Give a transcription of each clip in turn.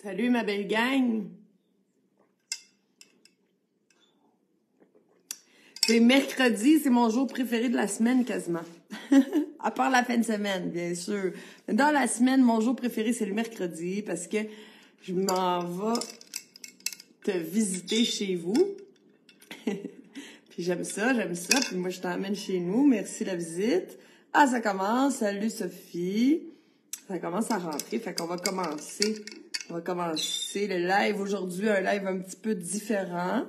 Salut ma belle gang! C'est mercredi, c'est mon jour préféré de la semaine quasiment. À part la fin de semaine, bien sûr. Dans la semaine, mon jour préféré, c'est le mercredi parce que je m'en vais te visiter chez vous. Puis j'aime ça. Puis moi, je t'emmène chez nous. Merci la visite. Ah, ça commence. Salut Sophie. Ça commence à rentrer, fait qu'on va commencer. On va commencer le live aujourd'hui, un live un petit peu différent.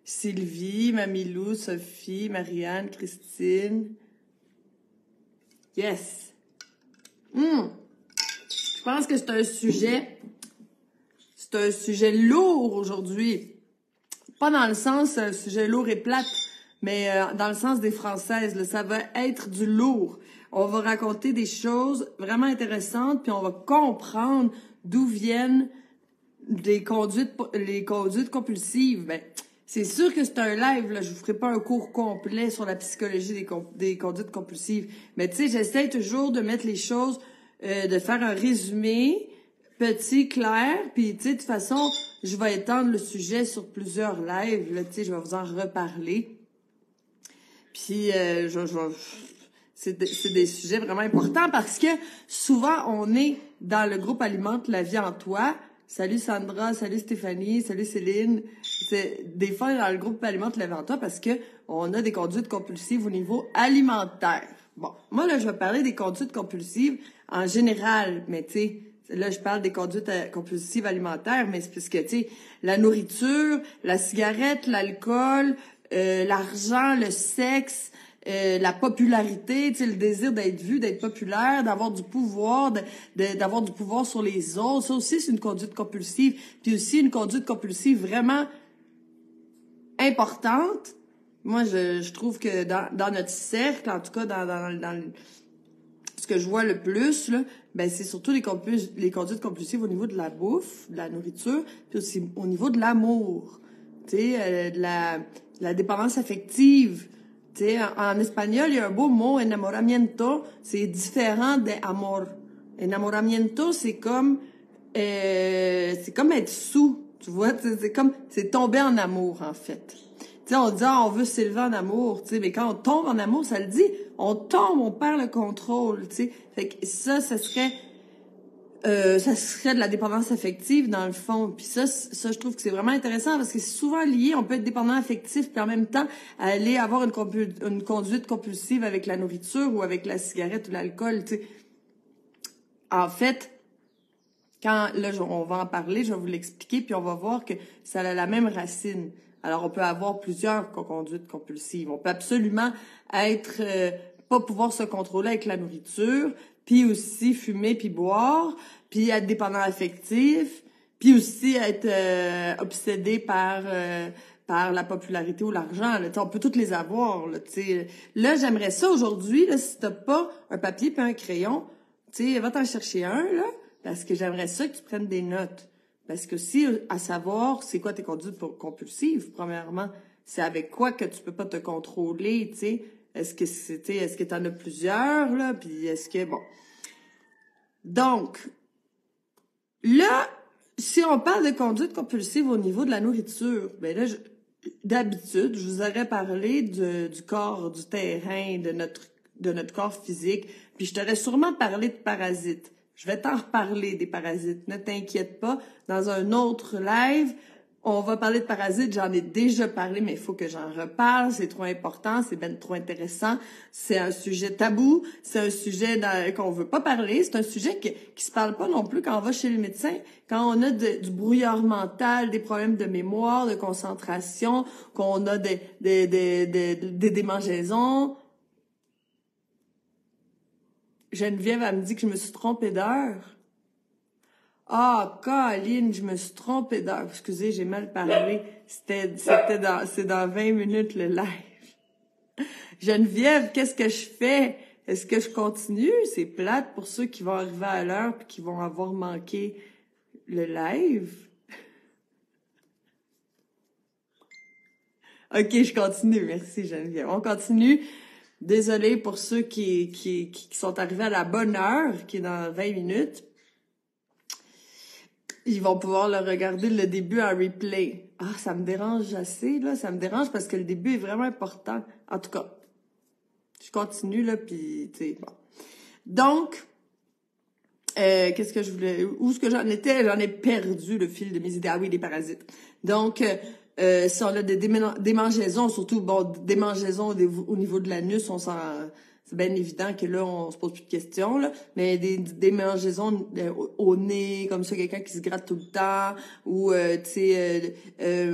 Sylvie, Mamilou, Sophie, Marianne, Christine. Yes! Je pense que c'est un sujet lourd aujourd'hui. Pas dans le sens un sujet lourd et plate, mais dans le sens des Françaises. Là, ça va être du lourd. On va raconter des choses vraiment intéressantes, puis on va comprendre d'où viennent les conduites compulsives. Ben, c'est sûr que c'est un live, là. Je vous ferai pas un cours complet sur la psychologie des conduites compulsives. Mais tu sais, j'essaie toujours de mettre les choses, de faire un résumé petit, clair. Puis tu sais, de toute façon, je vais étendre le sujet sur plusieurs lives. Là, tu sais, je vais vous en reparler. Puis c'est des sujets vraiment importants parce que souvent, on est dans le groupe Alimente la vie en toi. Salut Sandra, salut Stéphanie, salut Céline. Des fois, on est dans le groupe Alimente la vie en toi parce que on a des conduites compulsives au niveau alimentaire. Bon, moi, là, je vais parler des conduites compulsives en général, mais tu sais, là, je parle des conduites compulsives alimentaires, mais c'est parce que, tu sais, la nourriture, la cigarette, l'alcool, l'argent, le sexe, la popularité, tu sais, le désir d'être vu, d'être populaire, d'avoir du pouvoir, d'avoir du pouvoir sur les autres. Ça aussi, c'est une conduite compulsive. Puis aussi, une conduite compulsive vraiment importante. Moi, je trouve que dans notre cercle, en tout cas, dans ce que je vois le plus, là, ben, c'est surtout les conduites compulsives au niveau de la bouffe, de la nourriture, puis aussi au niveau de l'amour. Tu sais, de la dépendance affective. Tu sais, en espagnol, il y a un beau mot, enamoramiento, c'est différent de amor. Enamoramiento, c'est comme être sous, tu vois, c'est tomber en amour, en fait. Tu sais, on dit, on veut s'élever en amour, tu sais, mais quand on tombe en amour, ça le dit, on tombe, on perd le contrôle, tu sais. Fait que ça serait de la dépendance affective dans le fond. Puis ça, je trouve que c'est vraiment intéressant parce que c'est souvent lié. On peut être dépendant affectif puis en même temps aller avoir une conduite compulsive avec la nourriture ou avec la cigarette ou l'alcool. Tu sais, en fait, on va en parler, je vais vous l'expliquer puis on va voir que ça a la même racine. Alors on peut avoir plusieurs conduites compulsives. On peut absolument être pas pouvoir se contrôler avec la nourriture, puis aussi fumer puis boire, puis être dépendant affectif, puis aussi être obsédé par la popularité ou l'argent. Là. On peut toutes les avoir. Là, j'aimerais ça aujourd'hui, là, si t'as pas un papier puis un crayon, va t'en chercher un, là, parce que j'aimerais ça que tu prennes des notes. Parce que si, à savoir, c'est quoi tes conduites compulsives, premièrement, c'est avec quoi que tu peux pas te contrôler, tu sais. Est-ce que t'en as plusieurs, là, puis est-ce que, bon. Donc, là, si on parle de conduite compulsive au niveau de la nourriture, ben là, d'habitude, je vous aurais parlé du corps, du terrain, de notre corps physique, puis je t'aurais sûrement parlé de parasites. Je vais t'en reparler des parasites, ne t'inquiète pas. Dans un autre live, on va parler de parasites, j'en ai déjà parlé, mais il faut que j'en reparle, c'est trop important, c'est ben trop intéressant. C'est un sujet tabou, c'est un sujet qu'on veut pas parler, c'est un sujet qui se parle pas non plus quand on va chez le médecin, quand on a du brouillard mental, des problèmes de mémoire, de concentration, qu'on a des démangeaisons. Geneviève, elle me dit que je me suis trompée d'heure. Ah, Caroline, je me suis trompée d'heure. Excusez, j'ai mal parlé. C'est dans 20 minutes le live. Geneviève, qu'est-ce que je fais? Est-ce que je continue? C'est plate pour ceux qui vont arriver à l'heure puis qui vont avoir manqué le live. OK, je continue. Merci, Geneviève. On continue. Désolée pour ceux qui sont arrivés à la bonne heure, qui est dans 20 minutes. Ils vont pouvoir le regarder le début en replay. Ah, ça me dérange assez, là. Ça me dérange parce que le début est vraiment important. En tout cas, je continue, là, puis, tu sais, bon. Donc, qu'est-ce que je voulais... Où est-ce que j'en étais? J'en ai perdu le fil de mes idées. Ah oui, les parasites. Donc, si on a des démangeaisons, surtout, bon, démangeaisons au niveau de l'anus, on s'en... C'est bien évident que là, on se pose plus de questions, là. Mais des démangeaisons au nez, comme ça, quelqu'un qui se gratte tout le temps, ou, tu sais,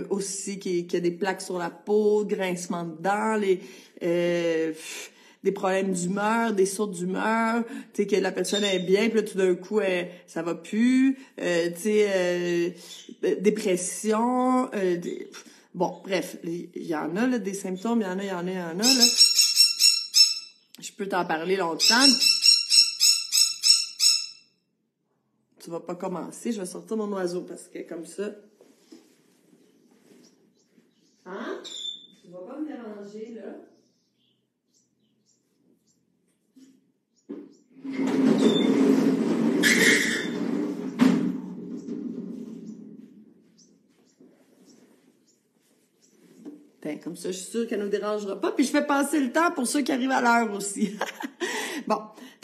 aussi qui a des plaques sur la peau, grincement de dents, des problèmes d'humeur, des sautes d'humeur, tu sais, que la personne est bien, puis là, tout d'un coup, ça va plus, tu sais, dépression, bon, bref, il y en a, là, des symptômes, il y en a, là. Je peux t'en parler longtemps. Tu vas pas commencer, je vais sortir mon oiseau, parce que comme ça... Hein? Tu vas pas me déranger, là. Ben, comme ça, je suis sûre qu'elle nous dérangera pas. Puis je fais passer le temps pour ceux qui arrivent à l'heure aussi. Bon,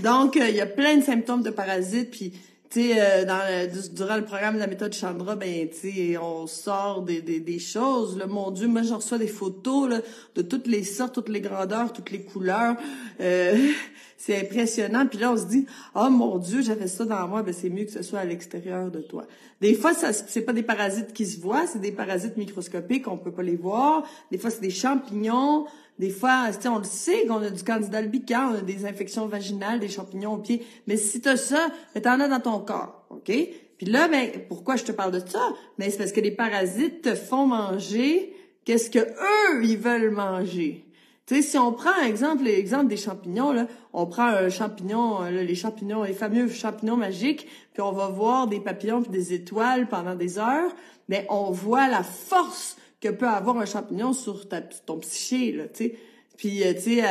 donc il y a plein de symptômes de parasites. Puis tu sais, durant le programme de la méthode Chandra, ben tu sais, on sort des choses. Là, mon Dieu, moi je reçois des photos là, de toutes les sortes, toutes les grandeurs, toutes les couleurs. C'est impressionnant. Puis là, on se dit, oh mon Dieu, j'avais ça dans moi. Ben c'est mieux que ce soit à l'extérieur de toi. Des fois, c'est pas des parasites qui se voient, c'est des parasites microscopiques, on peut pas les voir. Des fois, c'est des champignons. Des fois, on le sait qu'on a du candida albicans, on a des infections vaginales, des champignons aux pieds. Mais si t'as ça, ben t'en as dans ton corps, OK? Puis là, ben, pourquoi je te parle de ça? Ben, c'est parce que les parasites te font manger qu'est-ce que eux, ils veulent manger. Tu sais, si on prend l'exemple des champignons, là, on prend un champignon, là, les fameux champignons magiques, puis on va voir des papillons puis des étoiles pendant des heures, mais on voit la force que peut avoir un champignon sur ton psyché, là, tu sais. Puis, tu sais,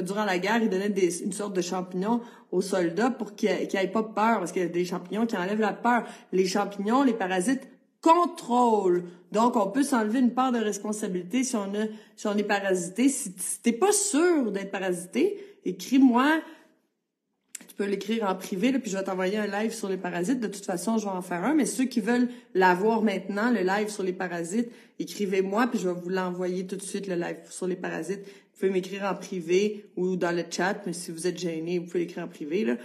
durant la guerre, ils donnaient une sorte de champignon aux soldats pour qu'ils aient pas peur, parce qu'il y a des champignons qui enlèvent la peur. Les champignons, les parasites, contrôle. Donc, on peut s'enlever une part de responsabilité si on est parasité. Si t'es pas sûr d'être parasité, écris-moi. Tu peux l'écrire en privé, là, puis je vais t'envoyer un live sur les parasites. De toute façon, je vais en faire un. Mais ceux qui veulent l'avoir maintenant, le live sur les parasites, écrivez-moi, puis je vais vous l'envoyer tout de suite, le live sur les parasites. Vous pouvez m'écrire en privé ou dans le chat, mais si vous êtes gêné, vous pouvez l'écrire en privé, là.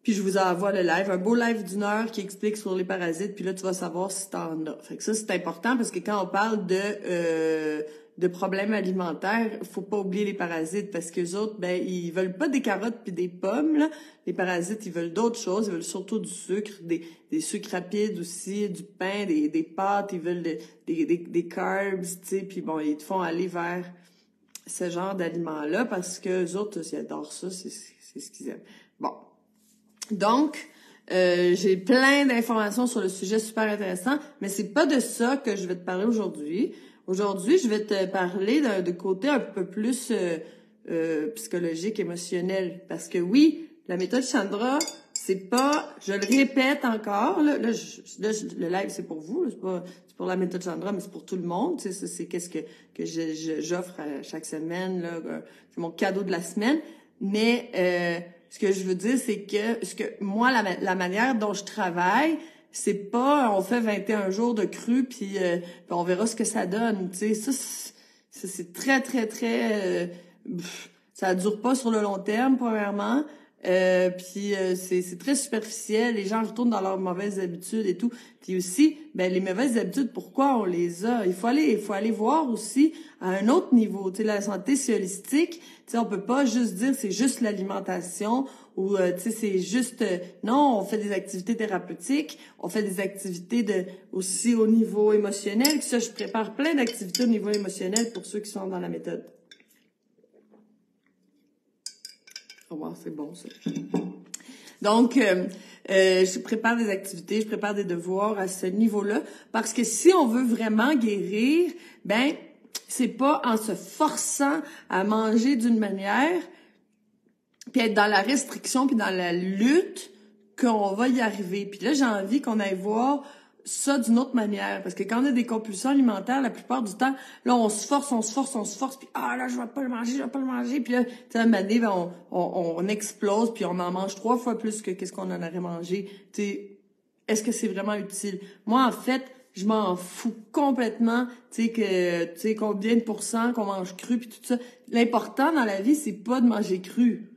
Puis je vous envoie le live, un beau live d'1 heure qui explique sur les parasites, puis là, tu vas savoir si t'en as. Fait que ça, c'est important parce que quand on parle de problèmes alimentaires, faut pas oublier les parasites parce que les autres, ben, ils veulent pas des carottes puis des pommes, là. Les parasites, ils veulent d'autres choses. Ils veulent surtout du sucre, des sucres rapides aussi, du pain, des pâtes. Ils veulent des carbs, tu sais. Puis bon, ils te font aller vers ce genre d'aliments-là parce que les autres, ils adorent ça. C'est ce qu'ils aiment. Bon. Donc, j'ai plein d'informations sur le sujet super intéressant, mais c'est pas de ça que je vais te parler aujourd'hui. Aujourd'hui, je vais te parler de côté un peu plus psychologique, émotionnel. Parce que oui, la méthode Chandra, c'est pas, je le répète encore, là, le live c'est pour vous, c'est pour la méthode Chandra, mais c'est pour tout le monde. Tu sais, c'est qu'est-ce que j'offre chaque semaine, là, c'est mon cadeau de la semaine. Mais ce que je veux dire, c'est que moi, la manière dont je travaille, c'est pas on fait 21 jours de cru puis on verra ce que ça donne. Tu sais, ça c'est très, très, très ça dure pas sur le long terme, premièrement. Puis c'est très superficiel, les gens retournent dans leurs mauvaises habitudes et tout. Puis aussi, ben les mauvaises habitudes, pourquoi on les a? Il faut aller voir aussi à un autre niveau. Tu sais, la santé c'est holistique. Tu sais, on peut pas juste dire c'est juste l'alimentation ou tu sais c'est juste non, on fait des activités thérapeutiques, on fait des activités aussi au niveau émotionnel. Ça, je prépare plein d'activités au niveau émotionnel pour ceux qui sont dans la méthode. Oh wow, c'est bon ça. Donc, je prépare des activités, je prépare des devoirs à ce niveau-là, parce que si on veut vraiment guérir, ben c'est pas en se forçant à manger d'une manière, puis être dans la restriction, puis dans la lutte qu'on va y arriver. Puis là, j'ai envie qu'on aille voir ça d'une autre manière. Parce que quand on a des compulsions alimentaires, la plupart du temps, là, on se force, puis là, je vais pas le manger. Puis là, tu sais, à un moment donné, ben, on explose, puis on en mange 3 fois plus que qu'est-ce qu'on en aurait mangé. Tu sais, est-ce que c'est vraiment utile? Moi, en fait, je m'en fous complètement, tu sais, combien de pourcents qu'on mange cru, puis tout ça. L'important dans la vie, c'est pas de manger cru.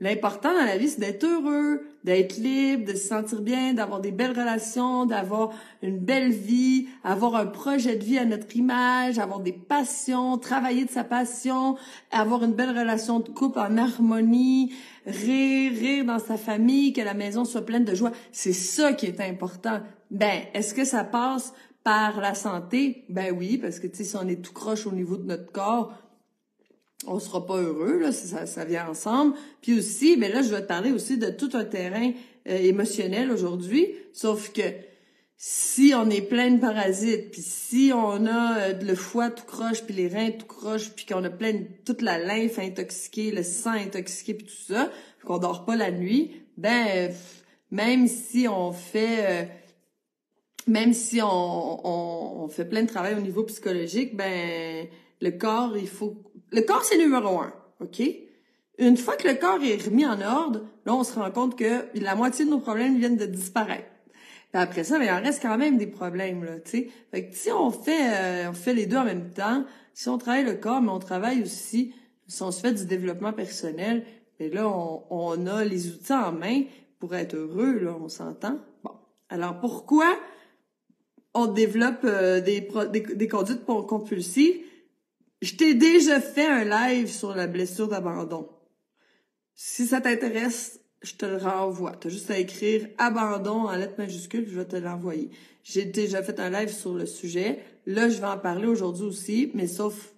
L'important dans la vie, c'est d'être heureux, d'être libre, de se sentir bien, d'avoir des belles relations, d'avoir une belle vie, avoir un projet de vie à notre image, avoir des passions, travailler de sa passion, avoir une belle relation de couple en harmonie, rire dans sa famille, que la maison soit pleine de joie. C'est ça qui est important. Ben, est-ce que ça passe par la santé? Ben oui, parce que, tu sais, si on est tout croche au niveau de notre corps, on sera pas heureux, là, ça vient ensemble. Puis aussi, ben là, je vais te parler aussi de tout un terrain émotionnel aujourd'hui, sauf que si on est plein de parasites, puis si on a le foie tout croche, puis les reins tout croche, puis qu'on a plein de toute la lymphe intoxiquée, le sang intoxiqué, puis tout ça, puis qu'on dort pas la nuit, ben même si on fait on fait plein de travail au niveau psychologique, ben le corps, le corps, c'est numéro 1, OK? Une fois que le corps est remis en ordre, là, on se rend compte que la moitié de nos problèmes viennent de disparaître. Puis après ça, ben, il en reste quand même des problèmes, là, tu sais. Fait que si on fait les deux en même temps, si on travaille le corps, mais on travaille aussi, si on se fait du développement personnel, et là, on a les outils en main pour être heureux, là, on s'entend. Bon. Alors, pourquoi on développe des conduites compulsives? Je t'ai déjà fait un live sur la blessure d'abandon. Si ça t'intéresse, je te le renvoie. Tu as juste à écrire « abandon » en lettres majuscules, je vais te l'envoyer. J'ai déjà fait un live sur le sujet. Là, je vais en parler aujourd'hui aussi, mais sauf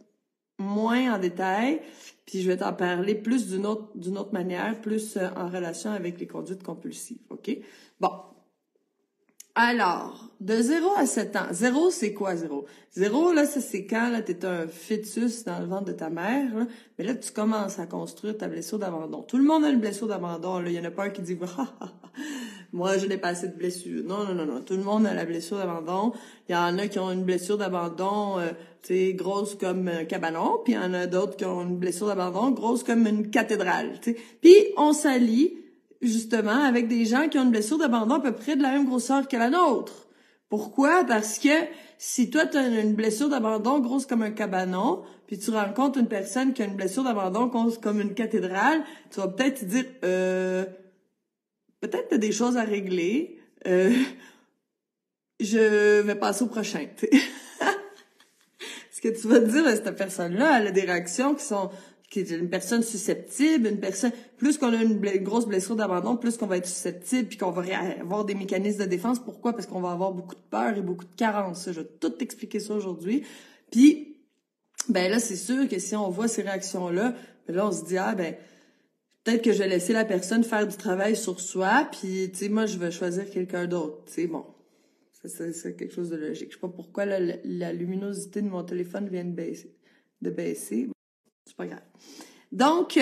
moins en détail. Puis je vais t'en parler plus d'une autre manière, plus en relation avec les conduites compulsives. OK? Bon. Alors, de 0 à 7 ans. 0, c'est quoi 0? 0, là, ça c'est quand là t'es un fœtus dans le ventre de ta mère, là. Mais là, tu commences à construire ta blessure d'abandon. Tout le monde a une blessure d'abandon, là. Il y en a pas un qui dit moi, je n'ai pas assez de blessures. Non. Tout le monde a la blessure d'abandon. Il y en a qui ont une blessure d'abandon, tu sais, grosse comme un cabanon. Puis il y en a d'autres qui ont une blessure d'abandon grosse comme une cathédrale, tu sais. Puis on s'allie justement avec des gens qui ont une blessure d'abandon à peu près de la même grosseur que la nôtre. Pourquoi? Parce que si toi, tu as une blessure d'abandon grosse comme un cabanon, puis tu rencontres une personne qui a une blessure d'abandon grosse comme une cathédrale, tu vas peut-être te dire, peut-être tu as des choses à régler, je vais passer au prochain. Ce que tu vas te dire, cette personne-là, elle a des réactions qui est une personne susceptible, plus qu'on a une grosse blessure d'abandon, plus qu'on va être susceptible, puis qu'on va avoir des mécanismes de défense. Pourquoi? Parce qu'on va avoir beaucoup de peur et beaucoup de carences. Je vais tout t'expliquer ça aujourd'hui. Puis, ben là, c'est sûr que si on voit ces réactions-là, ben là, on se dit, peut-être que je vais laisser la personne faire du travail sur soi, puis, tu sais, moi, je vais choisir quelqu'un d'autre. Tu sais, bon, c'est quelque chose de logique. Je sais pas pourquoi la luminosité de mon téléphone vient de baisser. C'est pas grave. Donc,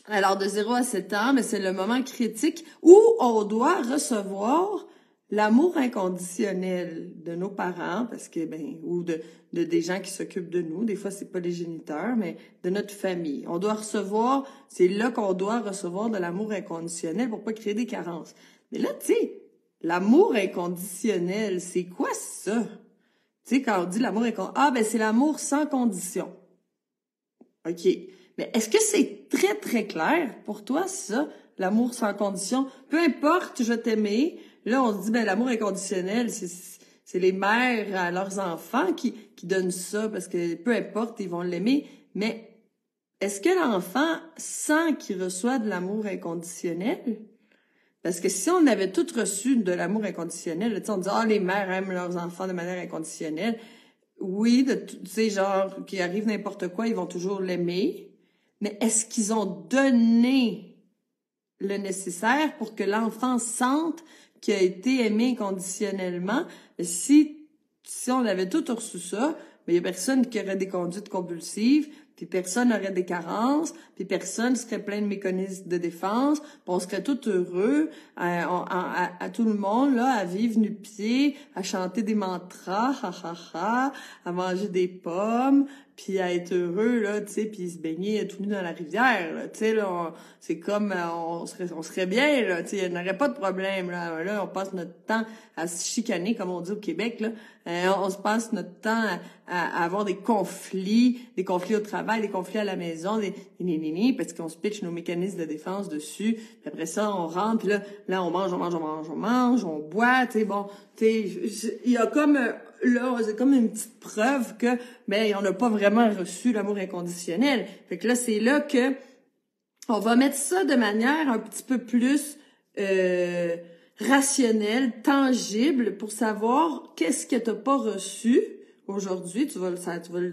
alors de 0 à 7 ans, mais c'est le moment critique où on doit recevoir l'amour inconditionnel de nos parents, parce que ou de des gens qui s'occupent de nous. Des fois, c'est pas les géniteurs, mais de notre famille. On doit recevoir, c'est là qu'on doit recevoir de l'amour inconditionnel pour pas créer des carences. Mais là, tu sais, l'amour inconditionnel, c'est quoi ça? Tu sais, quand on dit l'amour inconditionnel, c'est l'amour sans condition. OK. Mais est-ce que c'est très, très clair pour toi, ça, l'amour sans condition? Peu importe, je vais t'aimer. Là, on se dit, l'amour inconditionnel, c'est les mères à leurs enfants qui donnent ça parce que peu importe, ils vont l'aimer. Mais est-ce que l'enfant sent qu'il reçoit de l'amour inconditionnel? Parce que si on avait tout reçu de l'amour inconditionnel, on dit, les mères aiment leurs enfants de manière inconditionnelle. Oui, tu sais, genre, qu'il arrive n'importe quoi, ils vont toujours l'aimer. Mais est-ce qu'ils ont donné le nécessaire pour que l'enfant sente qu'il a été aimé inconditionnellement? Si on avait tout reçu ça, il y a personne qui aurait des conduites compulsives, Puis personne n'aurait des carences, puis personne serait plein de mécanismes de défense, puis on serait tout heureux, à tout le monde, là, à vivre nu-pieds, à chanter des mantras, ha ha ha, à manger des pommes, puis à être heureux, là, tu sais, puis se baigner tout nu dans la rivière, là, tu sais, là, c'est comme, on serait bien, là, tu sais, il n'y aurait pas de problème, là. Là, on passe notre temps à se chicaner, comme on dit au Québec, là. On se passe notre temps à avoir des conflits au travail, des conflits à la maison, parce qu'on se pitche nos mécanismes de défense dessus. Puis après ça, on rentre, puis là, on mange, on boit, tu sais, bon, tu sais, il y a comme, là, c'est comme une petite preuve que, on n'a pas vraiment reçu l'amour inconditionnel. Fait que là, c'est là que on va mettre ça de manière un petit peu plus, rationnel, tangible, pour savoir qu'est-ce que t'as pas reçu aujourd'hui. Tu vas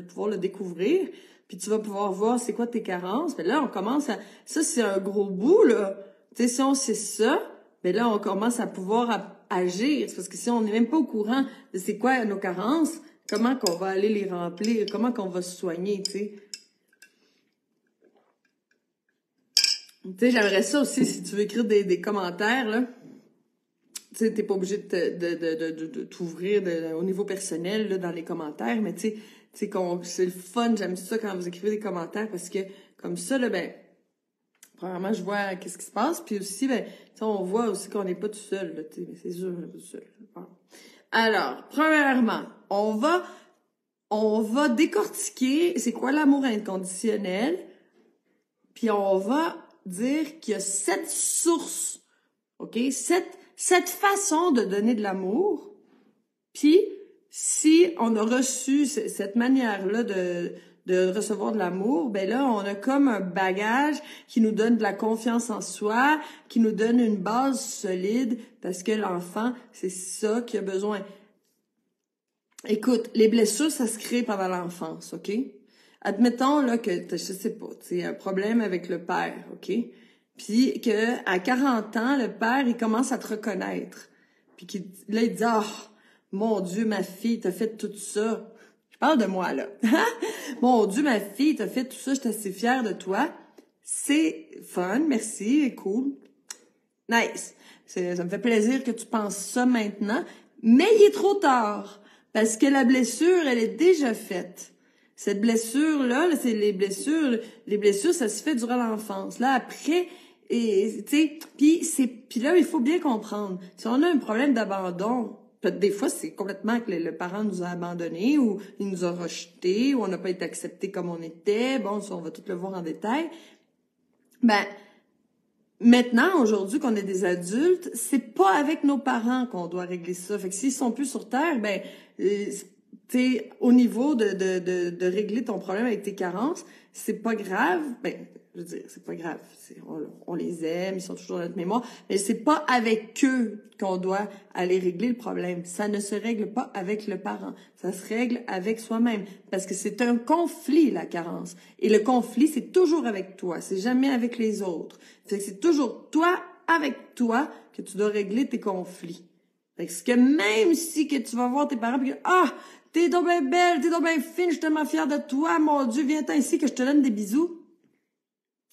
pouvoir le découvrir, puis tu vas pouvoir voir c'est quoi tes carences. Mais là, on commence à... Ça, c'est un gros bout, là. Tu sais, si on sait ça, mais là, on commence à pouvoir agir. C'est parce que si on n'est même pas au courant de c'est quoi nos carences, comment qu'on va aller les remplir, comment qu'on va se soigner, tu sais. Tu sais, j'aimerais ça aussi, si tu veux écrire des commentaires, là. Tu sais, t'es pas obligé de t'ouvrir au niveau personnel, là, dans les commentaires, mais tu sais, c'est le fun, j'aime ça quand vous écrivez des commentaires, parce que, comme ça, là, premièrement, je vois qu'est-ce qui se passe, puis aussi, on voit aussi qu'on n'est pas tout seul, là, tu sais, c'est sûr, on n'est pas tout seul. Bon. Alors, premièrement, on va décortiquer c'est quoi l'amour inconditionnel, puis on va dire qu'il y a 7 sources, OK? 7 façons de donner de l'amour. Puis, si on a reçu cette manière-là de recevoir de l'amour, là, on a comme un bagage qui nous donne de la confiance en soi, qui nous donne une base solide, parce que l'enfant, c'est ça qu'il a besoin. Écoute, les blessures, ça se crée pendant l'enfance, OK? Admettons, là, que, je sais pas, tu un problème avec le père, OK? Puis que à 40 ans, le père, il commence à te reconnaître. Puis là, il dit « Ah, mon Dieu, ma fille, t'as fait tout ça. » Je parle de moi, là. « Mon Dieu, ma fille, t'as fait tout ça, je suis assez fière de toi. » C'est fun, merci, cool. Nice. Ça me fait plaisir que tu penses ça maintenant. Mais il est trop tard. Parce que la blessure, elle est déjà faite. Cette blessure-là, c'est les blessures, ça se fait durant l'enfance. Là, après, et tu sais, puis là, il faut bien comprendre. Si on a un problème d'abandon, peut-être des fois, c'est complètement que le parent nous a abandonnés ou il nous a rejetés ou on n'a pas été accepté comme on était. Bon, ça, on va tout le voir en détail. Maintenant, aujourd'hui, qu'on est des adultes, c'est pas avec nos parents qu'on doit régler ça. Fait que s'ils sont plus sur terre, t'es au niveau de régler ton problème avec tes carences, c'est pas grave. Je veux dire, c'est pas grave. On les aime, ils sont toujours dans notre mémoire. Mais c'est pas avec eux qu'on doit aller régler le problème. Ça ne se règle pas avec le parent. Ça se règle avec soi-même. Parce que c'est un conflit, la carence. Et le conflit, c'est toujours avec toi. C'est jamais avec les autres. Fait que c'est toujours toi, avec toi, que tu dois régler tes conflits. Fait que même si que tu vas voir tes parents et que, ah, t'es donc bien belle, t'es donc bien fine, je suis tellement fière de toi, mon Dieu, viens-t'en ici que je te donne des bisous.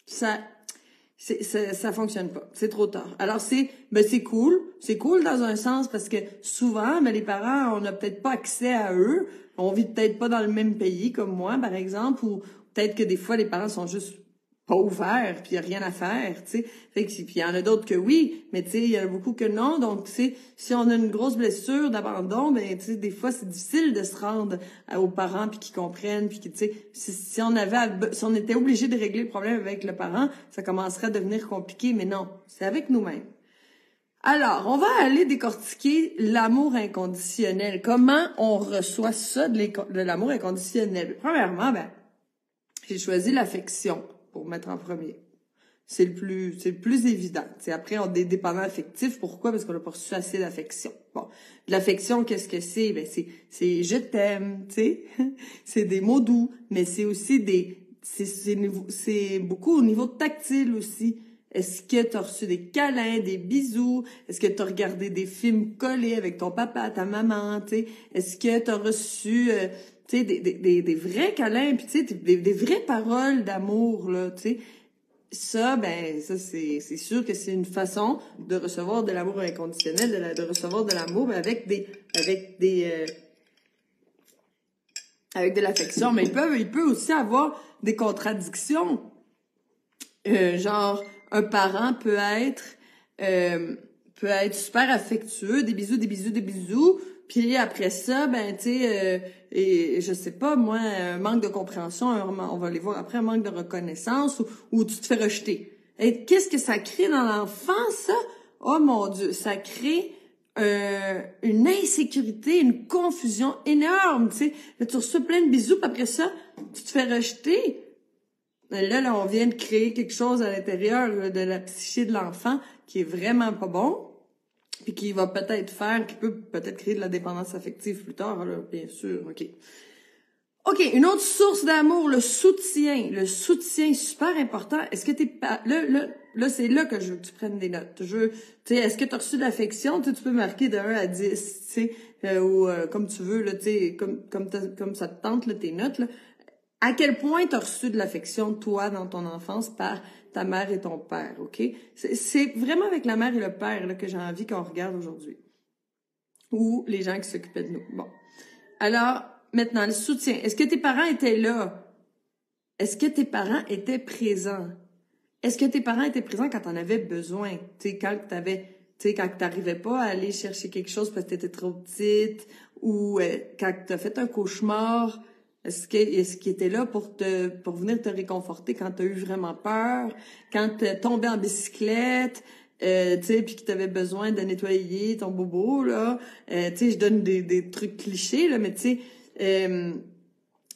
Ça fonctionne pas. C'est trop tard. Alors c'est cool. C'est cool dans un sens parce que souvent, les parents, on n'a peut-être pas accès à eux. On vit peut-être pas dans le même pays comme moi, par exemple, ou peut-être que des fois, les parents sont juste pas ouverts, puis il y a rien à faire, tu sais. Fait que puis il y en a d'autres que oui, mais tu sais, il y en a beaucoup que non. Donc, tu sais, si on a une grosse blessure d'abandon, tu sais, des fois c'est difficile de se rendre aux parents puis qu'ils comprennent, puis que tu sais, si on était obligé de régler le problème avec le parent, ça commencerait à devenir compliqué, mais non, c'est avec nous-mêmes. Alors, on va aller décortiquer l'amour inconditionnel. Comment on reçoit ça de l'amour inconditionnel? Premièrement, j'ai choisi l'affection pour mettre en premier. C'est le plus évident. T'sais, après, on est dépendant affectif. Pourquoi? Parce qu'on n'a pas reçu assez d'affection. Bon. L'affection, qu'est-ce que c'est? C'est je t'aime, tu sais. C'est des mots doux, mais c'est aussi c'est beaucoup au niveau tactile aussi. Est-ce que tu as reçu des câlins, des bisous? Est-ce que tu as regardé des films collés avec ton papa, ta maman, tu sais? Est-ce que tu as reçu tu sais, des vrais câlins, puis tu sais, des vraies paroles d'amour, là, tu sais. Ça, c'est sûr que c'est une façon de recevoir de l'amour inconditionnel, de recevoir de l'amour, mais avec de l'affection. Mais il peut aussi avoir des contradictions. Genre, un parent peut être super affectueux, des bisous, puis après ça, et je sais pas, moi, un manque de compréhension, on va les voir après, un manque de reconnaissance, ou tu te fais rejeter. Et qu'est-ce que ça crée dans l'enfant, ça? Oh mon Dieu, ça crée une insécurité, une confusion énorme, tu sais. Là, tu reçois plein de bisous, puis après ça, tu te fais rejeter. Là, on vient de créer quelque chose à l'intérieur de la psyché de l'enfant qui est vraiment pas bon, puis qui peut peut-être créer de la dépendance affective plus tard, là, bien sûr, OK. OK, une autre source d'amour, le soutien. Le soutien, super important. Est-ce que là, c'est là que je veux que tu prennes des notes. Est-ce que tu as reçu de l'affection? Tu peux marquer de 1 à 10, tu sais, ou comme tu veux, là, tu sais, comme ça te tente, là, tes notes, là. À quel point tu as reçu de l'affection, toi, dans ton enfance, par ta mère et ton père, OK? C'est vraiment avec la mère et le père là, que j'ai envie qu'on regarde aujourd'hui. Ou les gens qui s'occupaient de nous. Bon. Alors, maintenant, le soutien. Est-ce que tes parents étaient là? Est-ce que tes parents étaient présents? Est-ce que tes parents étaient présents quand t'en avais besoin? Tu sais, quand t'arrivais pas à aller chercher quelque chose parce que t'étais trop petite, ou quand t'as fait un cauchemar, est-ce qu'il était là pour venir te réconforter quand t'as eu vraiment peur, quand t'es tombé en bicyclette, tu sais, puis que t'avais besoin de nettoyer ton bobo, là, tu sais, je donne des trucs clichés, là, mais tu sais,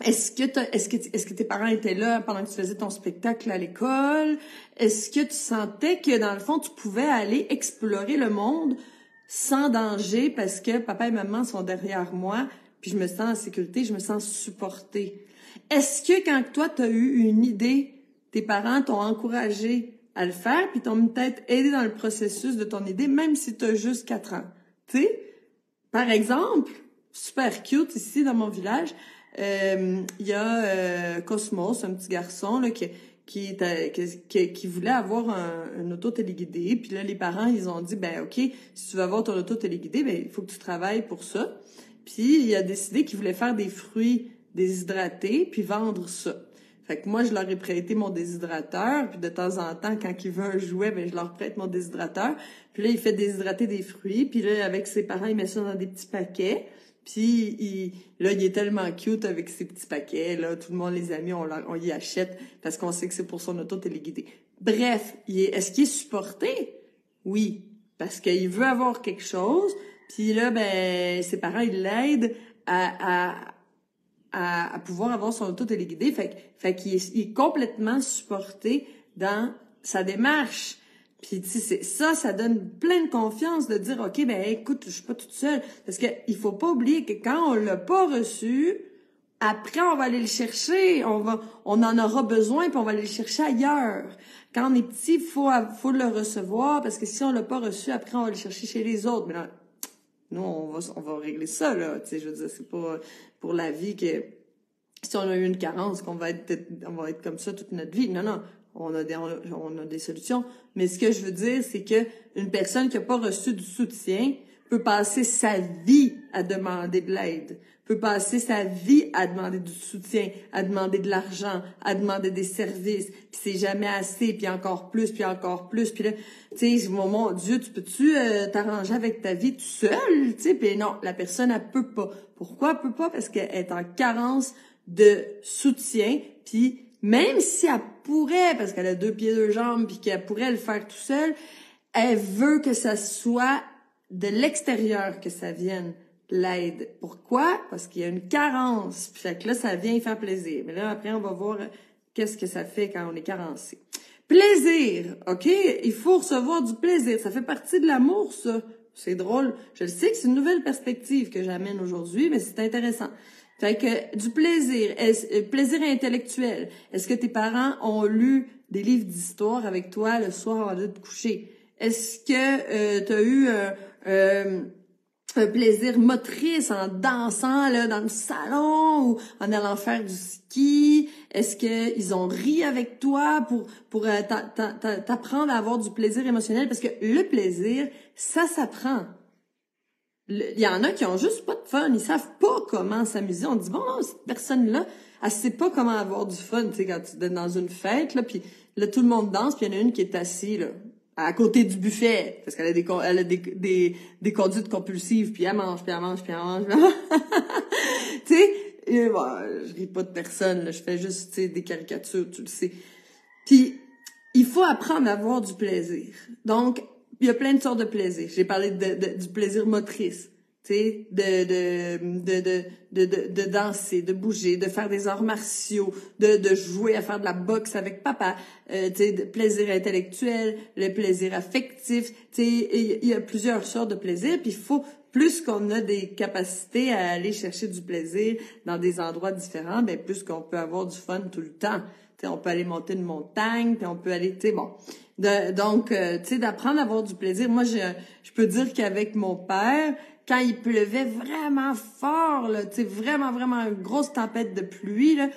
est-ce que tes parents étaient là pendant que tu faisais ton spectacle à l'école? Est-ce que tu sentais que, dans le fond, tu pouvais aller explorer le monde sans danger parce que papa et maman sont derrière moi, puis je me sens en sécurité, je me sens supportée? Est-ce que quand toi, tu as eu une idée, tes parents t'ont encouragé à le faire, puis t'ont peut-être aidé dans le processus de ton idée, même si tu as juste 4 ans? Tu sais? Par exemple, super cute ici dans mon village, il y a Cosmos, un petit garçon là qui voulait avoir un auto téléguidé. Puis là, les parents, ils ont dit, ben OK, si tu veux avoir ton auto téléguidé, ben il faut que tu travailles pour ça. Puis il a décidé qu'il voulait faire des fruits déshydratés puis vendre ça. Fait que moi, je leur ai prêté mon déshydrateur, puis de temps en temps, quand il veut un jouet, ben je leur prête mon déshydrateur. Puis là, il fait déshydrater des fruits, puis là, avec ses parents, il met ça dans des petits paquets. Puis il est tellement cute avec ses petits paquets, là, tout le monde, les amis, on y achète parce qu'on sait que c'est pour son auto téléguidé. Bref, est-ce qu'il est supporté? Oui, parce qu'il veut avoir quelque chose, puis là, ben, ses parents, ils l'aident à pouvoir avoir son auto téléguidé. Fait qu'il est complètement supporté dans sa démarche. Puis tu sais, ça donne plein de confiance de dire OK, ben écoute, je suis pas toute seule, parce que il faut pas oublier que quand on l'a pas reçu, après on va aller le chercher, on en aura besoin, puis on va aller le chercher ailleurs. Quand on est petit, faut le recevoir, parce que si on l'a pas reçu, après on va le chercher chez les autres. Mais là, nous on va régler ça là, tu sais, je veux dire, c'est pas pour la vie que si on a eu une carence qu'on va être comme ça toute notre vie. Non, on a des solutions. Mais ce que je veux dire, c'est que une personne qui a pas reçu du soutien peut passer sa vie à demander de l'aide, peut passer sa vie à demander du soutien, à demander de l'argent, à demander des services, puis c'est jamais assez, puis encore plus, puis encore plus, puis là, tu sais, mon Dieu, tu peux-tu t'arranger avec ta vie tout seul, tu sais, puis non, la personne, elle peut pas. Pourquoi elle peut pas? Parce qu'elle est en carence de soutien, puis même si elle pourrait, parce qu'elle a 2 pieds 2 jambes, puis qu'elle pourrait le faire tout seul, elle veut que ça soit de l'extérieur que ça vienne, l'aide. Pourquoi? Parce qu'il y a une carence, puis fait que là, ça vient y faire plaisir. Mais là, après, on va voir qu'est-ce que ça fait quand on est carencé. Plaisir, OK? Il faut recevoir du plaisir. Ça fait partie de l'amour, ça. C'est drôle. Je le sais que c'est une nouvelle perspective que j'amène aujourd'hui, mais c'est intéressant. Fait que du plaisir, plaisir intellectuel. Est-ce que tes parents ont lu des livres d'histoire avec toi le soir avant de te coucher? Est-ce que tu as eu un plaisir motrice en dansant là dans le salon ou en allant faire du ski? Est-ce que ils ont ri avec toi pour t'apprendre à avoir du plaisir émotionnel? Parce que le plaisir, ça s'apprend. Il y en a qui ont juste pas de fun, ils savent pas comment s'amuser. On dit bon, non, cette personne-là, elle sait pas comment avoir du fun, tu sais, quand tu es dans une fête là, puis là tout le monde danse, puis il y en a une qui est assise là à côté du buffet parce qu'elle a des conduites compulsives, puis elle mange, puis elle mange, puis elle mange. Tu sais, bon, je ris pas de personne, là, je fais juste tu sais des caricatures, tu le sais. Puis il faut apprendre à avoir du plaisir. Donc il y a plein de sortes de plaisirs. J'ai parlé du plaisir motrice, tu sais, de danser, de bouger, de faire des arts martiaux, de jouer à faire de la boxe avec papa, tu sais, de plaisir intellectuel, le plaisir affectif, tu sais, il y a plusieurs sortes de plaisirs, puis il faut plus qu'on a des capacités à aller chercher du plaisir dans des endroits différents, ben plus qu'on peut avoir du fun tout le temps. Tu sais, on peut aller monter une montagne, puis on peut aller, tu sais, bon. Donc, tu sais, d'apprendre à avoir du plaisir. Moi, je peux dire qu'avec mon père, quand il pleuvait vraiment fort, là, tu sais, vraiment, vraiment une grosse tempête de pluie, là,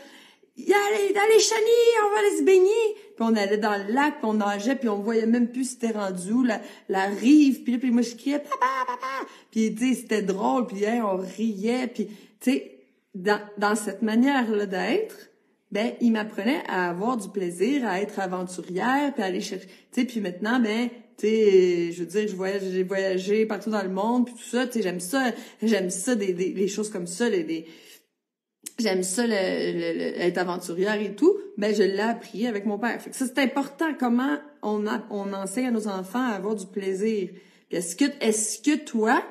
il allait dans les chenilles, on va aller se baigner. Puis on allait dans le lac, puis on nageait, puis on voyait même plus c'était rendu où, la rive. Puis moi, je criais, papa, papa. Puis, tu sais, c'était drôle, puis hein, on riait. Puis, tu sais, dans cette manière-là d'être, ben il m'apprenait à avoir du plaisir, à être aventurière, puis à aller chercher, tu sais, puis maintenant ben tu sais, je veux dire, j'ai voyagé partout dans le monde, puis tout ça, tu sais, j'aime ça les choses comme ça, j'aime ça être aventurière et tout, ben je l'ai appris avec mon père. Fait que ça c'est important comment on enseigne à nos enfants à avoir du plaisir. Puis est-ce que toi,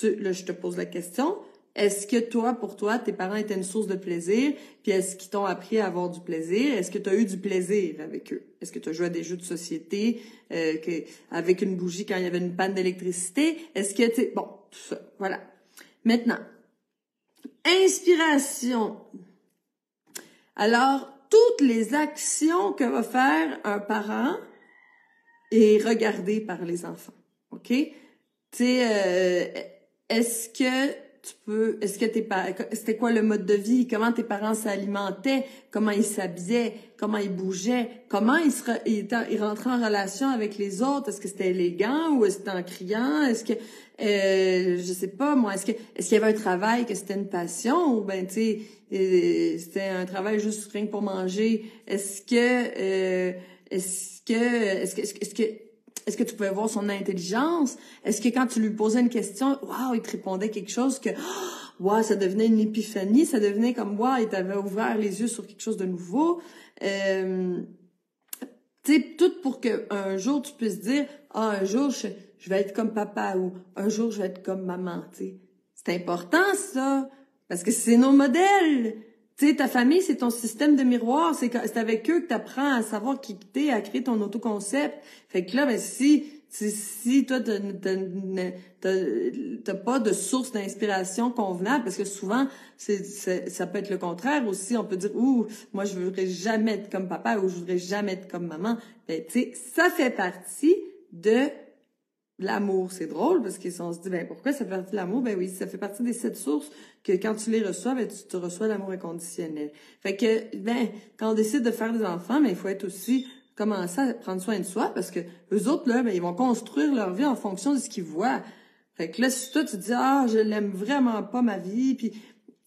là je te pose la question, est-ce que toi, pour toi, tes parents étaient une source de plaisir? Puis est-ce qu'ils t'ont appris à avoir du plaisir? Est-ce que tu as eu du plaisir avec eux? Est-ce que tu as joué à des jeux de société avec une bougie quand il y avait une panne d'électricité? Est-ce que tu bon, tout ça, voilà. Maintenant, inspiration. Alors, toutes les actions que va faire un parent est regardée par les enfants. OK? Tu sais, est-ce que c'était quoi le mode de vie, comment tes parents s'alimentaient, comment ils s'habillaient, comment ils bougeaient, comment ils rentraient en relation avec les autres, est-ce que c'était élégant ou est-ce que c'était en criant, est-ce que je sais pas moi, est-ce qu'il y avait un travail que c'était une passion ou ben tu sais c'était un travail juste rien que pour manger, est-ce que tu pouvais voir son intelligence? Est-ce que quand tu lui posais une question, waouh, il te répondait quelque chose que, waouh, ça devenait une épiphanie, ça devenait comme, waouh, il t'avait ouvert les yeux sur quelque chose de nouveau. Tu sais, tout pour que un jour tu puisses dire, ah, un jour je vais être comme papa ou un jour je vais être comme maman, tu sais. C'est important ça, parce que c'est nos modèles. Tu sais, ta famille, c'est ton système de miroir. C'est avec eux que tu apprends à savoir qui t'es, à créer ton autoconcept. Fait que là, ben si toi, t'as pas de source d'inspiration convenable, parce que souvent, ça peut être le contraire aussi. On peut dire, ouh, moi, je voudrais jamais être comme papa ou je voudrais jamais être comme maman. Ben, tu sais, ça fait partie de l'amour. C'est drôle parce qu'on se dit, ben pourquoi ça fait partie de l'amour? Ben oui, ça fait partie des 7 sources que quand tu les reçois, ben tu reçois l'amour inconditionnel. Fait que, ben, quand on décide de faire des enfants, ben il faut être aussi commencer à prendre soin de soi parce que eux autres, là, ben ils vont construire leur vie en fonction de ce qu'ils voient. Fait que là, si toi, tu te dis, ah, je l'aime vraiment pas ma vie, puis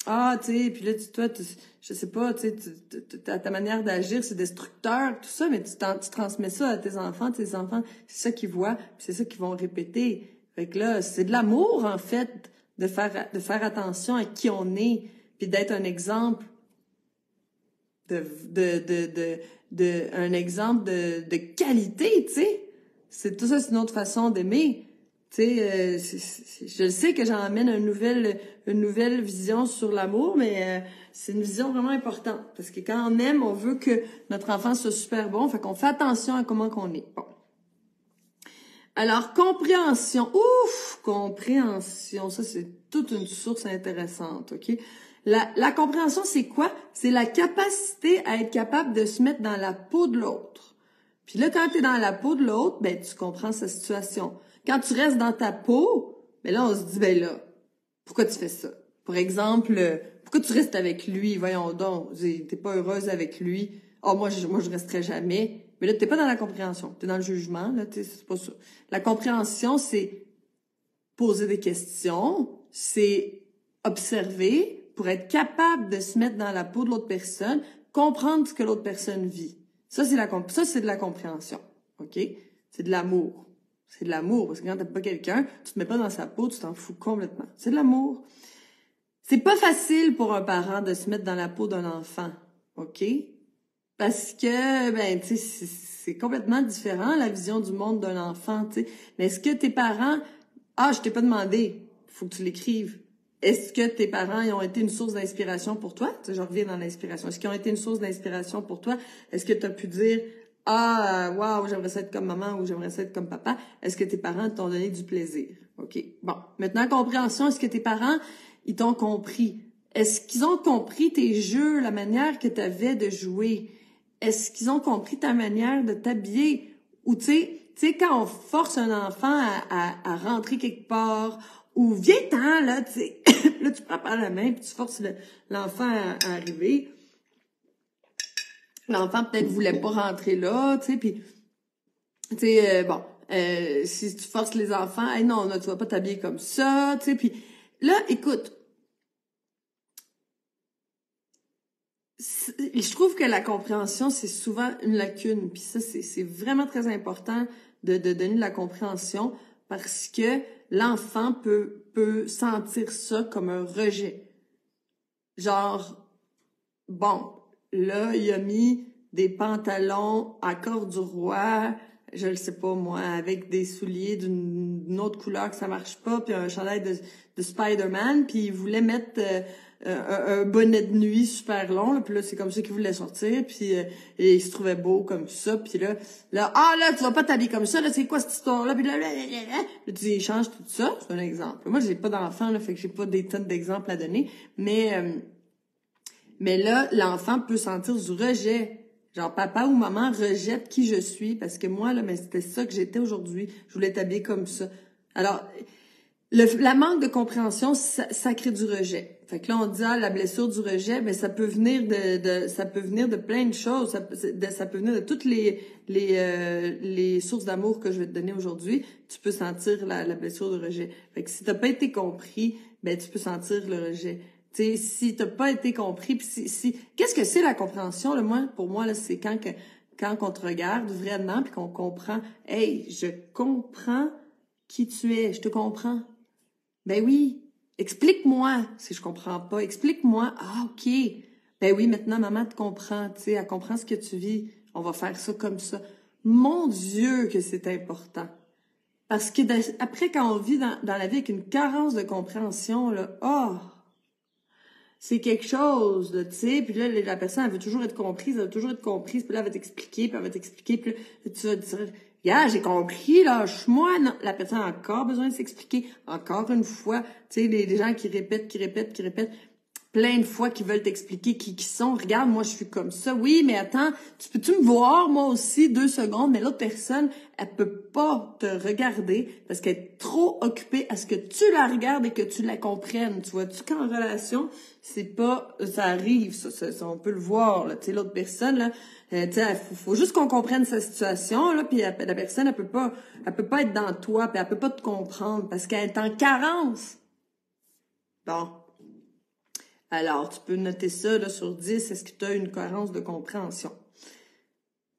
ah, tu sais, puis là, je sais pas, tu sais, ta manière d'agir, c'est destructeur, tout ça, mais tu transmets ça à tes enfants, c'est ça qu'ils voient, puis c'est ça qu'ils vont répéter. Fait que là, c'est de l'amour, en fait, de faire attention à qui on est, puis d'être un exemple un exemple de qualité, tu sais. C'est tout ça, c'est une autre façon d'aimer. Tu sais, je sais que j'emmène une nouvelle vision sur l'amour, mais c'est une vision vraiment importante. Parce que quand on aime, on veut que notre enfant soit super bon. Fait qu'on fait attention à comment qu'on est. Bon. Alors, compréhension. Ouf! Compréhension. Ça, c'est toute une source intéressante, OK? La compréhension, c'est quoi? C'est la capacité à être capable de se mettre dans la peau de l'autre. Puis là, quand tu es dans la peau de l'autre, ben tu comprends sa situation. Quand tu restes dans ta peau, Mais là, on se dit, ben là, pourquoi tu fais ça? Par exemple, pourquoi tu restes avec lui? Voyons donc, t'es pas heureuse avec lui. Oh, moi, je resterai jamais. Mais là, t'es pas dans la compréhension. T'es dans le jugement, là, c'est pas ça. La compréhension, c'est poser des questions, c'est observer pour être capable de se mettre dans la peau de l'autre personne, comprendre ce que l'autre personne vit. Ça, c'est de la compréhension. OK? C'est de l'amour. C'est de l'amour, parce que quand t'aimes pas quelqu'un, tu te mets pas dans sa peau, tu t'en fous complètement. C'est de l'amour. C'est pas facile pour un parent de se mettre dans la peau d'un enfant. OK? Parce que, ben, tu sais, c'est complètement différent, la vision du monde d'un enfant, tu sais. Mais est-ce que tes parents... Ah, je t'ai pas demandé. Faut que tu l'écrives. Est-ce que tes parents ils ont été une source d'inspiration pour toi? Tu sais, je reviens dans l'inspiration. Est-ce qu'ils ont été une source d'inspiration pour toi? Est-ce que tu as pu dire, ah, waouh, j'aimerais ça être comme maman ou j'aimerais ça être comme papa? Est-ce que tes parents t'ont donné du plaisir? OK. Bon. Maintenant, compréhension. Est-ce que tes parents, ils t'ont compris? Est-ce qu'ils ont compris tes jeux, la manière que tu avais de jouer? Est-ce qu'ils ont compris ta manière de t'habiller? Ou tu sais, quand on force un enfant à rentrer quelque part, ou viens-t'en, là, tu sais, là, tu prends par la main, puis tu forces l'enfant à arriver. L'enfant, peut-être, voulait pas rentrer là, tu sais, puis, tu sais, bon, si tu forces les enfants, hey, non, tu vas pas t'habiller comme ça, tu sais, puis là, écoute, je trouve que la compréhension, c'est souvent une lacune. Puis ça, c'est vraiment très important de donner de la compréhension parce que l'enfant peut sentir ça comme un rejet. Genre, bon, là, il a mis des pantalons à corde du roi, je le sais pas moi, avec des souliers d'une autre couleur que ça marche pas, puis un chandail de Spider-Man, puis il voulait mettre un bonnet de nuit super long, là, puis là c'est comme ça qu'il voulait sortir, puis et il se trouvait beau comme ça, puis là tu vas pas t'habiller comme ça, là c'est quoi cette histoire là, puis là tu échanges tout ça, c'est un exemple. Moi j'ai pas d'enfant là, fait que j'ai pas des tonnes d'exemples à donner, mais là l'enfant peut sentir du rejet. Genre, papa ou maman rejette qui je suis parce que moi, là, mais c'était ça que j'étais aujourd'hui. Je voulais t'habiller comme ça. Alors, la manque de compréhension, ça crée du rejet. Fait que là, on dit, ah, la blessure du rejet, mais ça peut venir ça peut venir de plein de choses. Ça peut venir de toutes les sources d'amour que je vais te donner aujourd'hui. Tu peux sentir la blessure de rejet. Fait que si t'as pas été compris, ben, tu peux sentir le rejet. Tu sais, si t'as pas été compris, puis qu'est-ce que c'est la compréhension, là, pour moi, là, c'est quand on te regarde vraiment, puis qu'on comprend, hey, je comprends qui tu es, je te comprends. Ben oui, explique-moi si je comprends pas, explique-moi, ah, ok, ben oui, maintenant, maman te comprend, tu sais, elle comprend ce que tu vis, on va faire ça comme ça. Mon Dieu, que c'est important. Parce que après, quand on vit dans la vie avec une carence de compréhension, là, c'est quelque chose, tu sais, puis là, la personne, elle veut toujours être comprise, puis là, elle va t'expliquer, puis là, tu vas dire, yeah, j'ai compris, lâche-moi, non, la personne a encore besoin de s'expliquer, encore une fois, tu sais, les gens qui répètent, plein de fois qui veulent t'expliquer qui sont. Regarde, moi, je suis comme ça. Oui, mais attends, peux-tu me voir, moi aussi, 2 secondes? Mais l'autre personne, elle peut pas te regarder parce qu'elle est trop occupée à ce que tu la regardes et que tu la comprennes. Tu vois-tu qu'en relation, c'est pas, ça arrive, ça, on peut le voir, là. Tu sais, l'autre personne, là, tu sais, faut juste qu'on comprenne sa situation, là, puis la personne, elle peut pas être dans toi, puis elle peut pas te comprendre parce qu'elle est en carence. Bon. Alors, tu peux noter ça là, sur 10. Est-ce que tu as une carence de compréhension?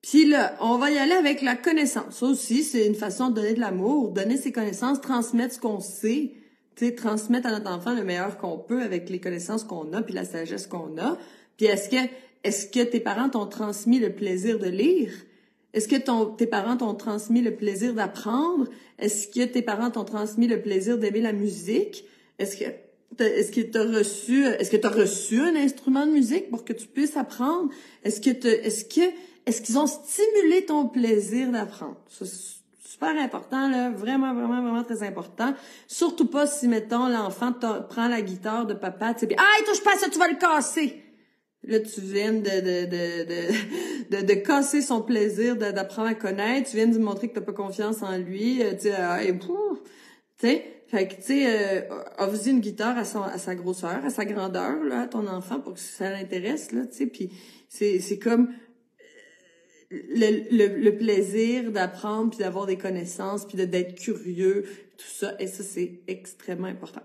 Puis là, on va y aller avec la connaissance. Ça aussi, c'est une façon de donner de l'amour, donner ses connaissances, transmettre ce qu'on sait, tu sais, transmettre à notre enfant le meilleur qu'on peut avec les connaissances qu'on a puis la sagesse qu'on a. Puis est-ce que tes parents t'ont transmis le plaisir de lire? Est-ce que tes parents t'ont transmis le plaisir d'apprendre? Est-ce que tes parents t'ont transmis le plaisir d'aimer la musique? Est-ce que t'as reçu un instrument de musique pour que tu puisses apprendre? Est-ce qu'ils ont stimulé ton plaisir d'apprendre? Ça, c'est super important, là. Vraiment, vraiment, vraiment très important. Surtout pas si, mettons, l'enfant prend la guitare de papa, tu sais, ah, touche pas à ça, tu vas le casser! Là, tu viens de casser son plaisir d'apprendre à connaître. Tu viens de lui montrer que t'as pas confiance en lui. Tu sais, Tu sais, fait que, tu sais, offre-y une guitare à sa grosseur, à sa grandeur, là, à ton enfant, pour que ça l'intéresse, là, tu sais, puis c'est comme le plaisir d'apprendre, puis d'avoir des connaissances, puis d'être curieux, tout ça, et ça, c'est extrêmement important.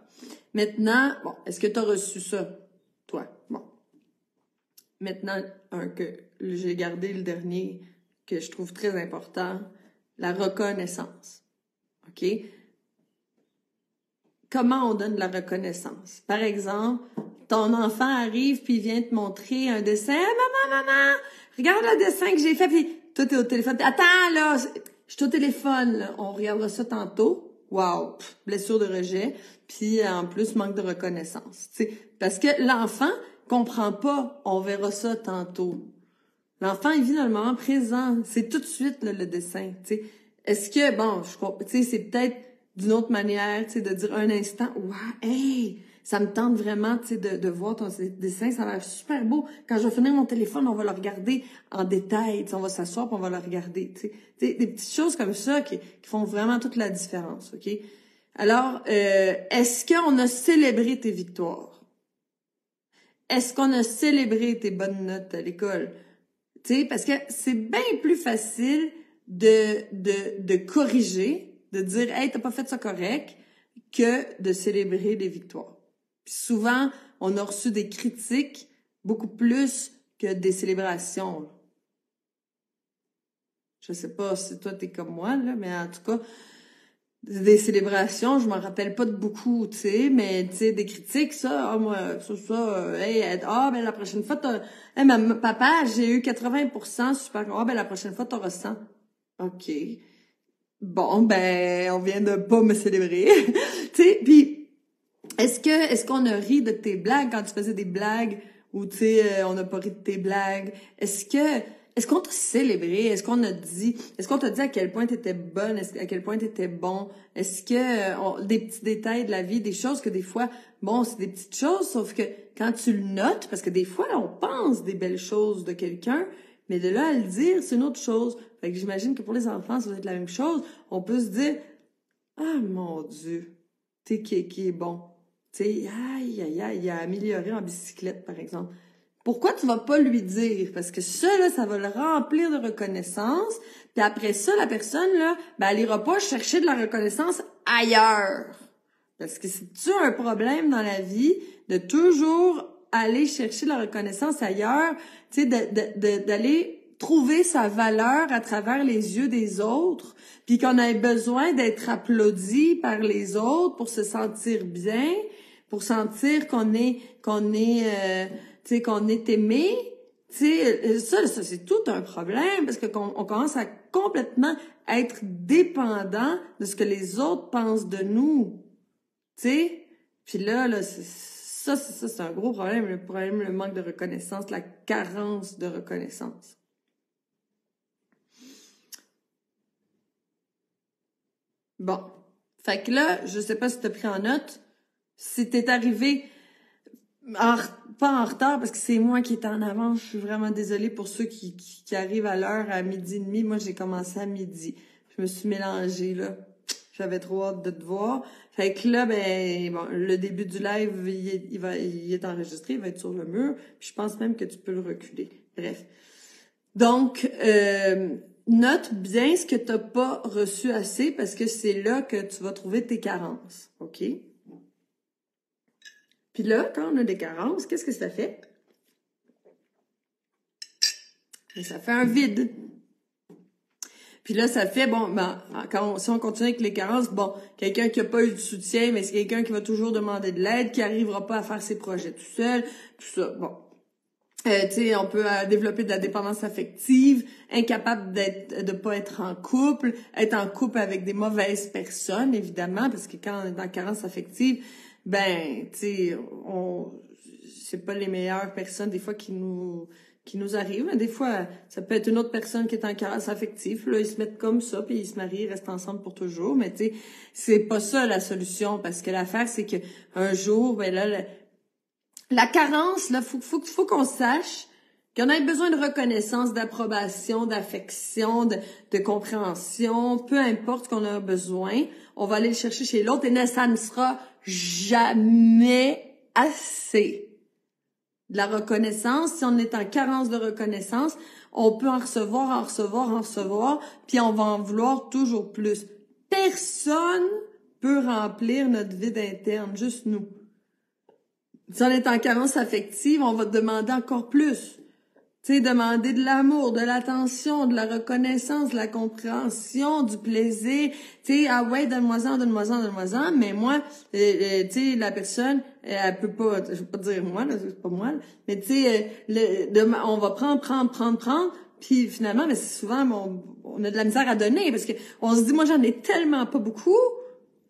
Maintenant, bon, est-ce que tu as reçu ça, toi? Bon. Maintenant, un que j'ai gardé le dernier, que je trouve très important, la reconnaissance. OK? Comment on donne de la reconnaissance? Par exemple, ton enfant arrive puis il vient te montrer un dessin. Ah, maman, regarde le dessin que j'ai fait. Puis toi, t'es au téléphone. Attends, là, je suis au téléphone. Là. On regardera ça tantôt. Wow, blessure de rejet. Puis en plus, manque de reconnaissance. T'sais, parce que l'enfant comprend pas. On verra ça tantôt. L'enfant, il vit dans le moment présent. C'est tout de suite là, le dessin. T'sais. Est-ce que, bon, tu sais, c'est peut-être d'une autre manière, tu sais, de dire un instant, ouais, hey, ça me tente vraiment, tu sais, de voir ton dessin, ça a l'air super beau. Quand je vais finir mon téléphone, on va le regarder en détail, tu sais, on va s'asseoir puis on va le regarder, tu sais. Des petites choses comme ça qui font vraiment toute la différence, OK? Alors, est-ce qu'on a célébré tes victoires? Est-ce qu'on a célébré tes bonnes notes à l'école? Tu sais, parce que c'est bien plus facile de corriger, de dire « Hey, t'as pas fait ça correct », que de célébrer les victoires. Puis souvent, on a reçu des critiques beaucoup plus que des célébrations. Je sais pas si toi, t'es comme moi, là, mais en tout cas, des célébrations, je m'en rappelle pas de beaucoup, tu sais, mais tu sais, des critiques, ça, moi, hey, ben la prochaine fois, hey, papa, j'ai eu 80%, super, ben la prochaine fois, t'auras 100. OK. Bon, ben, on vient de pas me célébrer. Tu sais, puis est-ce qu'on a ri de tes blagues quand tu faisais des blagues ou tu sais, on n'a pas ri de tes blagues? Est-ce qu'on t'a célébré? Est-ce qu'on t'a dit à quel point t'étais bonne? À quel point t'étais bon? Est-ce que des petits détails de la vie, des choses que des fois, bon, c'est des petites choses, sauf que quand tu le notes, parce que des fois, là, on pense des belles choses de quelqu'un, mais de là à le dire, c'est une autre chose. Fait que j'imagine que pour les enfants, ça va être la même chose. On peut se dire, ah, mon Dieu, t'es qui est bon. Tu sais, aïe, il a amélioré en bicyclette, par exemple. Pourquoi tu vas pas lui dire? Parce que ça, là, ça va le remplir de reconnaissance. Puis après ça, la personne, là, ben, elle ira pas chercher de la reconnaissance ailleurs. Parce que c'est-tu un problème dans la vie de toujours aller chercher de la reconnaissance ailleurs? Tu sais, d'aller trouver sa valeur à travers les yeux des autres, puis qu'on ait besoin d'être applaudi par les autres pour se sentir bien, pour sentir qu'on est tu sais, qu'on est aimé, tu sais, ça c'est tout un problème parce que on commence à complètement être dépendant de ce que les autres pensent de nous, tu sais. Puis là ça c'est un gros problème, le manque de reconnaissance, la carence de reconnaissance. Bon, fait que là, je sais pas si t'as pris en note, si t'es arrivé pas en retard parce que c'est moi qui est en avance. Je suis vraiment désolée pour ceux qui arrivent à l'heure à 12h30. Moi, j'ai commencé à midi. Je me suis mélangée, là. J'avais trop hâte de te voir. Fait que là, ben, bon, le début du live, il est enregistré, il va être sur le mur. Puis je pense même que tu peux le reculer. Bref. Donc, note bien ce que t'as pas reçu assez parce que c'est là que tu vas trouver tes carences. OK? Puis là, quand on a des carences, qu'est-ce que ça fait? Ça fait un vide. Puis là, ça fait, bon, ben, si on continue avec les carences, bon, quelqu'un qui a pas eu de soutien, mais c'est quelqu'un qui va toujours demander de l'aide, qui arrivera pas à faire ses projets tout seul, tout ça, bon. Tu sais, on peut développer de la dépendance affective, incapable de pas être en couple avec des mauvaises personnes, évidemment, parce que quand on est dans carence affective, ben, tu sais, c'est pas les meilleures personnes des fois qui nous arrivent, mais des fois ça peut être une autre personne qui est en carence affective, là ils se mettent comme ça puis ils se marient, ils restent ensemble pour toujours, mais tu sais, c'est pas ça la solution parce que l'affaire c'est que un jour ben là la carence là faut qu'on sache Qu'on ait besoin de reconnaissance, d'approbation, d'affection, de compréhension, peu importe qu'on a besoin, on va aller le chercher chez l'autre et ça ne sera jamais assez. De la reconnaissance, si on est en carence de reconnaissance, on peut en recevoir, puis on va en vouloir toujours plus. Personne peut remplir notre vide interne, juste nous. Si on est en carence affective, on va demander encore plus. Tu sais, demander de l'amour, de l'attention, de la reconnaissance, de la compréhension, du plaisir. Tu sais, ah ouais, donne-moi-en. Mais moi, tu sais, la personne, elle peut pas, je veux pas dire moi, là, c'est pas moi, là, mais tu sais, on va prendre, puis finalement, mais c'est souvent, on a de la misère à donner, parce que on se dit, moi, j'en ai tellement pas beaucoup,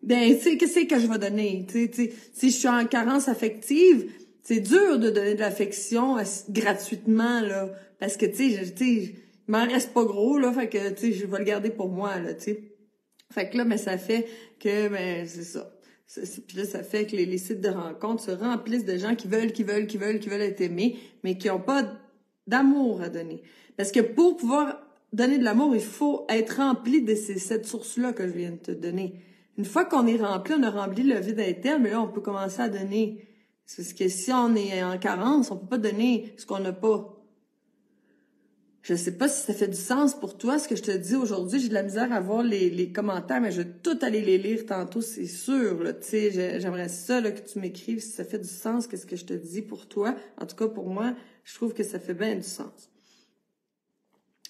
ben, tu sais, qu'est-ce que je vais donner? Tu sais, si je suis en carence affective, c'est dur de donner de l'affection gratuitement, là. Parce que, tu sais, il m'en reste pas gros, là. Fait que, tu sais, je vais le garder pour moi, là, tu sais. Fait que là, mais ça fait que, ben, c'est ça. Puis là, ça fait que les sites de rencontres se remplissent de gens qui veulent être aimés, mais qui ont pas d'amour à donner. Parce que pour pouvoir donner de l'amour, il faut être rempli de ces 7 sources-là que je viens de te donner. Une fois qu'on est rempli, on a rempli le vide interne, mais là, on peut commencer à donner. Parce que si on est en carence, on peut pas donner ce qu'on n'a pas. Je sais pas si ça fait du sens pour toi, ce que je te dis aujourd'hui. J'ai de la misère à voir les commentaires, mais je vais tout aller les lire tantôt, c'est sûr. Tu sais, j'aimerais ça là, que tu m'écrives si ça fait du sens, qu'est-ce que je te dis pour toi. En tout cas, pour moi, je trouve que ça fait bien du sens.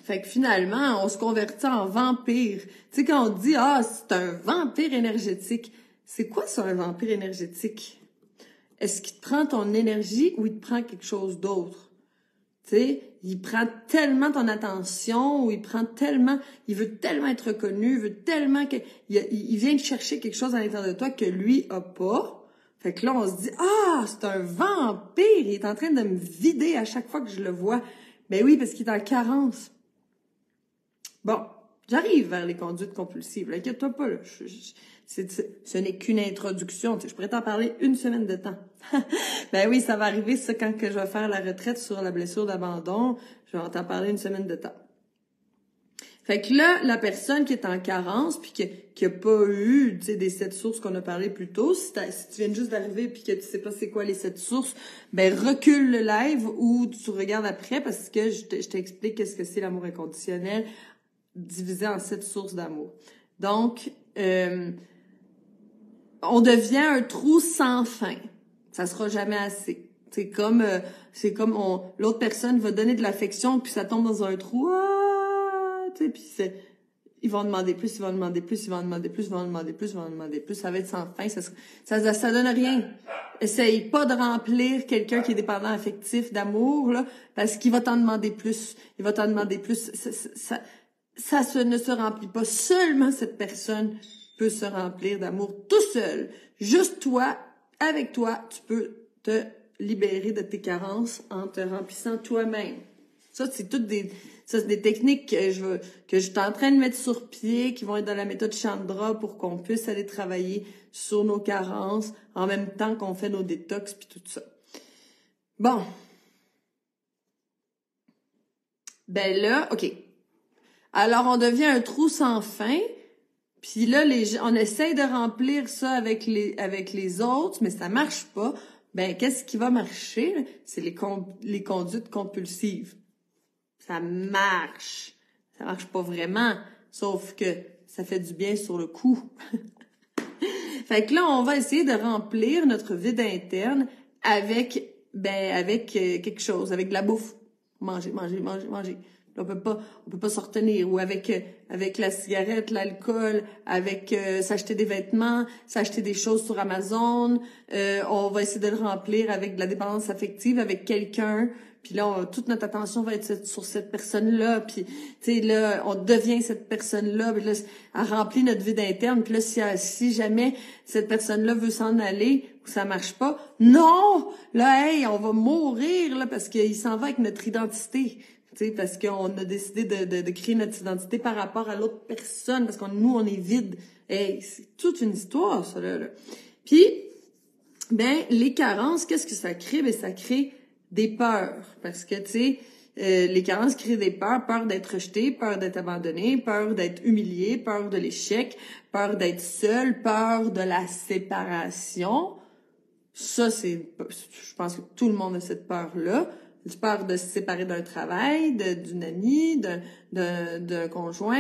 Fait que finalement, on se convertit en vampire. Tu sais, quand on dit « Ah, c'est un vampire énergétique », c'est quoi ça, un vampire énergétique? Est-ce qu'il te prend ton énergie ou il te prend quelque chose d'autre? Tu sais, il prend tellement ton attention ou il veut tellement être reconnu, il veut tellement il vient de chercher quelque chose à l'intérieur de toi que lui a pas. Fait que là, on se dit « Ah, c'est un vampire, il est en train de me vider à chaque fois que je le vois. » Ben oui, parce qu'il est en carence. Bon, j'arrive vers les conduites compulsives. Inquiète-toi pas, là. Ce n'est qu'une introduction. Je pourrais t'en parler une semaine de temps. Ben oui, ça va arriver, ça, quand que je vais faire la retraite sur la blessure d'abandon. Je vais t'en parler une semaine de temps. Fait que là, la personne qui est en carence, puis qui a pas eu, tu sais, des 7 sources qu'on a parlé plus tôt, si tu viens juste d'arriver puis que tu sais pas c'est quoi les 7 sources, ben recule le live ou tu regardes après parce que je t'explique qu'est-ce que c'est l'amour inconditionnel divisé en 7 sources d'amour. Donc, on devient un trou sans fin. Ça sera jamais assez. C'est comme l'autre personne va donner de l'affection puis ça tombe dans un trou. Tu sais, puis ils vont demander plus. Ça va être sans fin. Ça donne rien. Essaye pas de remplir quelqu'un qui est dépendant affectif, d'amour, là, parce qu'il va t'en demander plus. Ça ne se remplit pas. Seulement cette personne peut se remplir d'amour tout seul. Juste toi, avec toi, tu peux te libérer de tes carences en te remplissant toi-même. Ça, c'est des techniques que je suis en train de mettre sur pied, qui vont être dans la méthode Chandra pour qu'on puisse aller travailler sur nos carences en même temps qu'on fait nos détox puis tout ça. Bon. Ben là, OK. Alors, on devient un trou sans fin, puis là, on essaye de remplir ça avec les autres, mais ça marche pas. Ben, qu'est-ce qui va marcher? C'est les conduites compulsives. Ça marche. Ça marche pas vraiment, sauf que ça fait du bien sur le coup. Fait que là, on va essayer de remplir notre vide interne avec quelque chose, avec de la bouffe. Manger. On peut pas se retenir, ou avec la cigarette, l'alcool, avec s'acheter des vêtements, s'acheter des choses sur Amazon. On va essayer de le remplir avec de la dépendance affective, avec quelqu'un. Puis là, toute notre attention va être sur cette personne-là. Puis, tu sais, là, on devient cette personne-là. Puis là, elle remplit notre vide interne. Puis là, si jamais cette personne-là veut s'en aller ou ça marche pas, non! Là, hey, on va mourir, là, parce qu'il s'en va avec notre identité. Tu sais, parce qu'on a décidé de créer notre identité par rapport à l'autre personne, parce nous, on est vide. Hey, c'est toute une histoire, ça, là. Puis, ben, les carences, qu'est-ce que ça crée? Ben, ça crée des peurs. Parce que, tu sais, Les carences créent des peurs, peur d'être rejeté, peur d'être abandonné, peur d'être humilié, peur de l'échec, peur d'être seul, peur de la séparation. Ça, je pense que tout le monde a cette peur-là. Peur de se séparer d'un travail, d'une amie, d'un conjoint,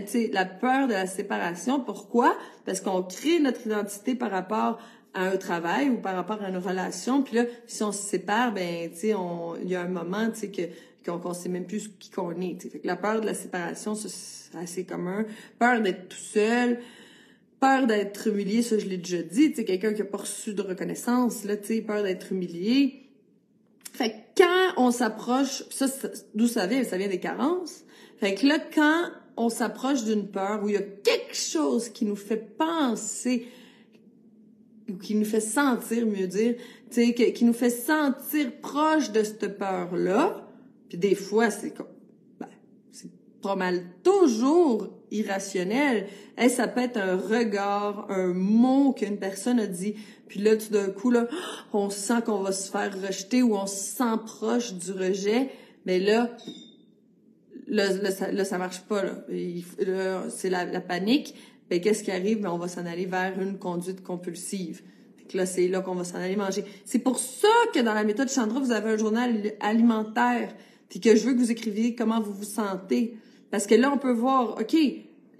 tu sais, la peur de la séparation. Pourquoi? Parce qu'on crée notre identité par rapport à un travail ou par rapport à une relation. Puis là, si on se sépare, ben, tu sais, il y a un moment, tu sais, qu'on sait même plus qui qu'on est. T'sais. Fait que la peur de la séparation, ça, c'est assez commun. Peur d'être tout seul. Peur d'être humilié, ça, je l'ai déjà dit. Tu sais, quelqu'un qui a pas reçu de reconnaissance, là, tu sais, peur d'être humilié. Fait que quand on s'approche, d'où ça vient? Ça vient des carences. Fait que là, quand on s'approche d'une peur où il y a quelque chose qui nous fait penser, ou qui nous fait sentir, mieux dire, tu sais, qui nous fait sentir proche de cette peur-là, puis des fois, c'est pas mal toujours irrationnel. Ça peut être un regard, un mot qu'une personne a dit. Puis là, tout d'un coup, là, on sent qu'on va se faire rejeter ou on se sent proche du rejet. Mais là, ça marche pas, là. C'est la panique. Ben, qu'est-ce qui arrive? Ben, on va s'en aller vers une conduite compulsive. Fait que là, c'est là qu'on va s'en aller manger. C'est pour ça que dans la méthode Chandra, vous avez un journal alimentaire. Puis que je veux que vous écriviez comment vous vous sentez. Parce que là, on peut voir, OK,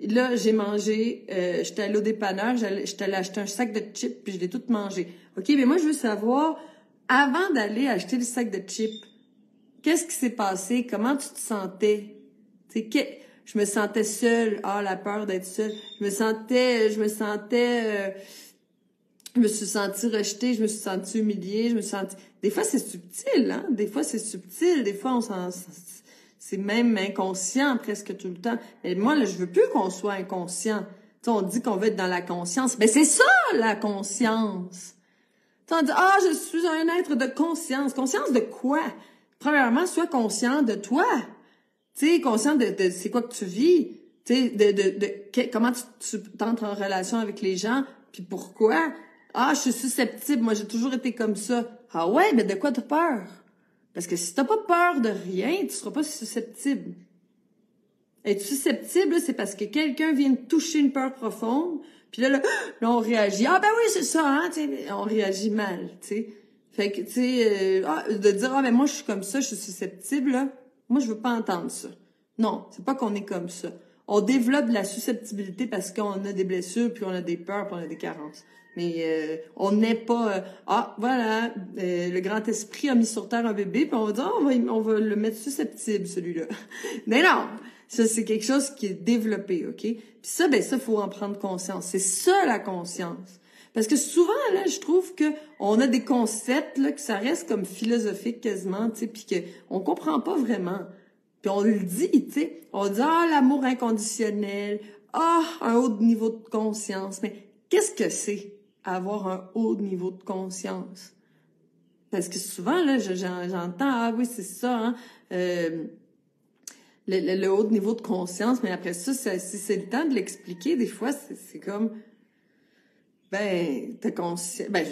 là, j'ai mangé, j'étais allée au dépanneur, j'étais allée acheter un sac de chips, puis je l'ai tout mangé. OK, mais moi, je veux savoir, avant d'aller acheter le sac de chips, qu'est-ce qui s'est passé? Comment tu te sentais? Tu sais, je me sentais seule. Ah, la peur d'être seule. Je me suis sentie rejetée, je me suis sentie humiliée, Des fois, c'est subtil, hein? Des fois, c'est subtil. Des fois, c'est même inconscient presque tout le temps. Mais moi, là, je veux plus qu'on soit inconscient. Tu sais, on dit qu'on veut être dans la conscience. Mais c'est ça, la conscience. Tu sais, on dit, je suis un être de conscience. Conscience de quoi? Premièrement, sois conscient de toi. Tu sais, conscient de c'est quoi que tu vis. Tu sais, comment tu entres en relation avec les gens. Puis pourquoi? Je suis susceptible. Moi, j'ai toujours été comme ça. Ah ouais, mais de quoi t'as peur? Parce que si t'as pas peur de rien, tu seras pas susceptible. Être susceptible, c'est parce que quelqu'un vient de toucher une peur profonde, puis là, on réagit. Ah ben oui, c'est ça, hein, tu sais, on réagit mal, tu sais. Fait que, tu sais, de dire, ben moi, je suis comme ça, je suis susceptible, là. Moi, je veux pas entendre ça. Non, c'est pas qu'on est comme ça. On développe de la susceptibilité parce qu'on a des blessures, puis on a des peurs, puis on a des carences. Mais on n'est pas voilà, le grand esprit a mis sur terre un bébé, puis on va dire on va le mettre susceptible celui-là. Mais non, ça c'est quelque chose qui est développé, OK? Puis ça faut en prendre conscience. C'est ça la conscience. Parce que souvent là, je trouve que on a des concepts là que ça reste comme philosophique quasiment, tu sais, puis que on comprend pas vraiment. Puis on le dit, tu sais, on dit l'amour inconditionnel, un haut niveau de conscience, mais qu'est-ce que c'est? Avoir un haut niveau de conscience. Parce que souvent, là, j'entends, oui, c'est ça, hein, le haut niveau de conscience, mais après ça, si c'est le temps de l'expliquer, des fois, c'est comme, je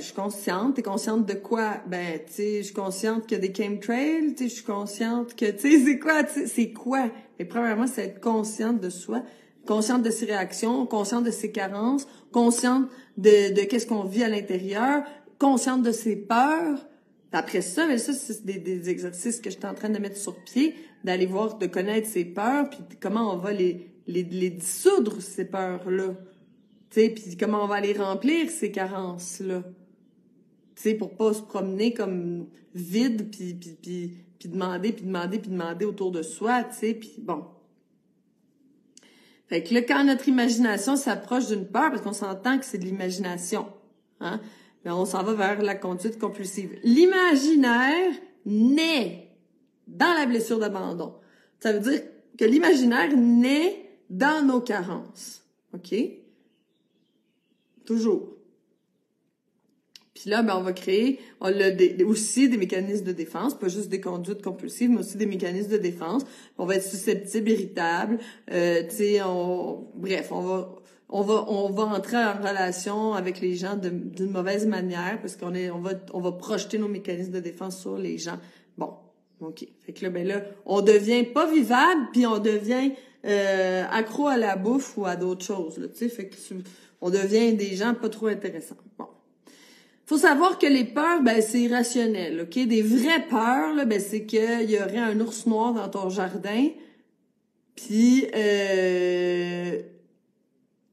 suis consciente, t'es consciente de quoi? Ben, tu sais, je suis consciente qu'il y a des chemtrails, tu sais, je suis consciente que, tu sais, c'est quoi, tu sais, c'est quoi? Mais premièrement, c'est être consciente de soi, consciente de ses réactions, consciente de ses carences, consciente de qu'est-ce qu'on vit à l'intérieur, consciente de ses peurs. Après ça, mais ça, c'est des exercices que j'étais en train de mettre sur pied, d'aller voir, de connaître ses peurs, puis comment on va les dissoudre, ces peurs-là. Tu sais, puis comment on va aller remplir ces carences-là. Tu sais, pour pas se promener comme vide, puis demander autour de soi, tu sais, puis bon. Fait que là, quand notre imagination s'approche d'une peur, parce qu'on s'entend que c'est de l'imagination, hein, ben on s'en va vers la conduite compulsive. L'imaginaire naît dans la blessure d'abandon. Ça veut dire que l'imaginaire naît dans nos carences. OK? Toujours. Puis là, ben, on va créer aussi des mécanismes de défense, pas juste des conduites compulsives, mais aussi des mécanismes de défense. On va être susceptible, irritable, tu sais, on va entrer en relation avec les gens d'une mauvaise manière parce on va projeter nos mécanismes de défense sur les gens. Bon, OK. Fait que là, ben là, on devient pas vivable, puis on devient accro à la bouffe ou à d'autres choses, là, tu sais. Fait que on devient des gens pas trop intéressants. Bon. Faut savoir que les peurs, ben c'est irrationnel, OK? Des vraies peurs, là, ben c'est qu'il y aurait un ours noir dans ton jardin, puis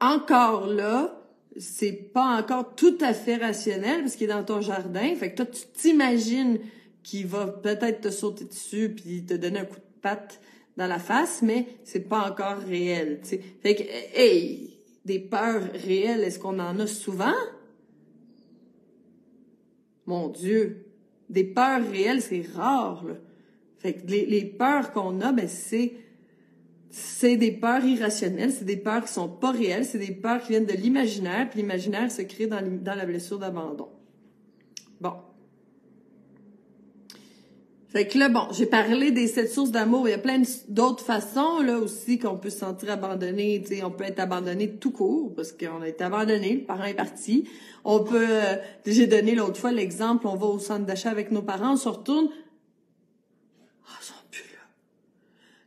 encore là, c'est pas encore tout à fait rationnel parce qu'il est dans ton jardin. Fait que toi, tu t'imagines qu'il va peut-être te sauter dessus puis te donner un coup de patte dans la face, mais c'est pas encore réel, tu sais. Fait que, hey, des peurs réelles, est-ce qu'on en a souvent? Mon Dieu, des peurs réelles, c'est rare, là. Fait que les peurs qu'on a, ben c'est des peurs irrationnelles, c'est des peurs qui sont pas réelles, c'est des peurs qui viennent de l'imaginaire, puis l'imaginaire se crée dans la blessure d'abandon. Bon. Fait que là, bon, j'ai parlé des 7 sources d'amour. Il y a plein d'autres façons, là, aussi, qu'on peut se sentir abandonné. Tu sais, on peut être abandonné tout court, parce qu'on a été abandonné, le parent est parti. On peut, j'ai donné l'autre fois l'exemple, on va au centre d'achat avec nos parents, on se retourne. Ah, ils sont plus là.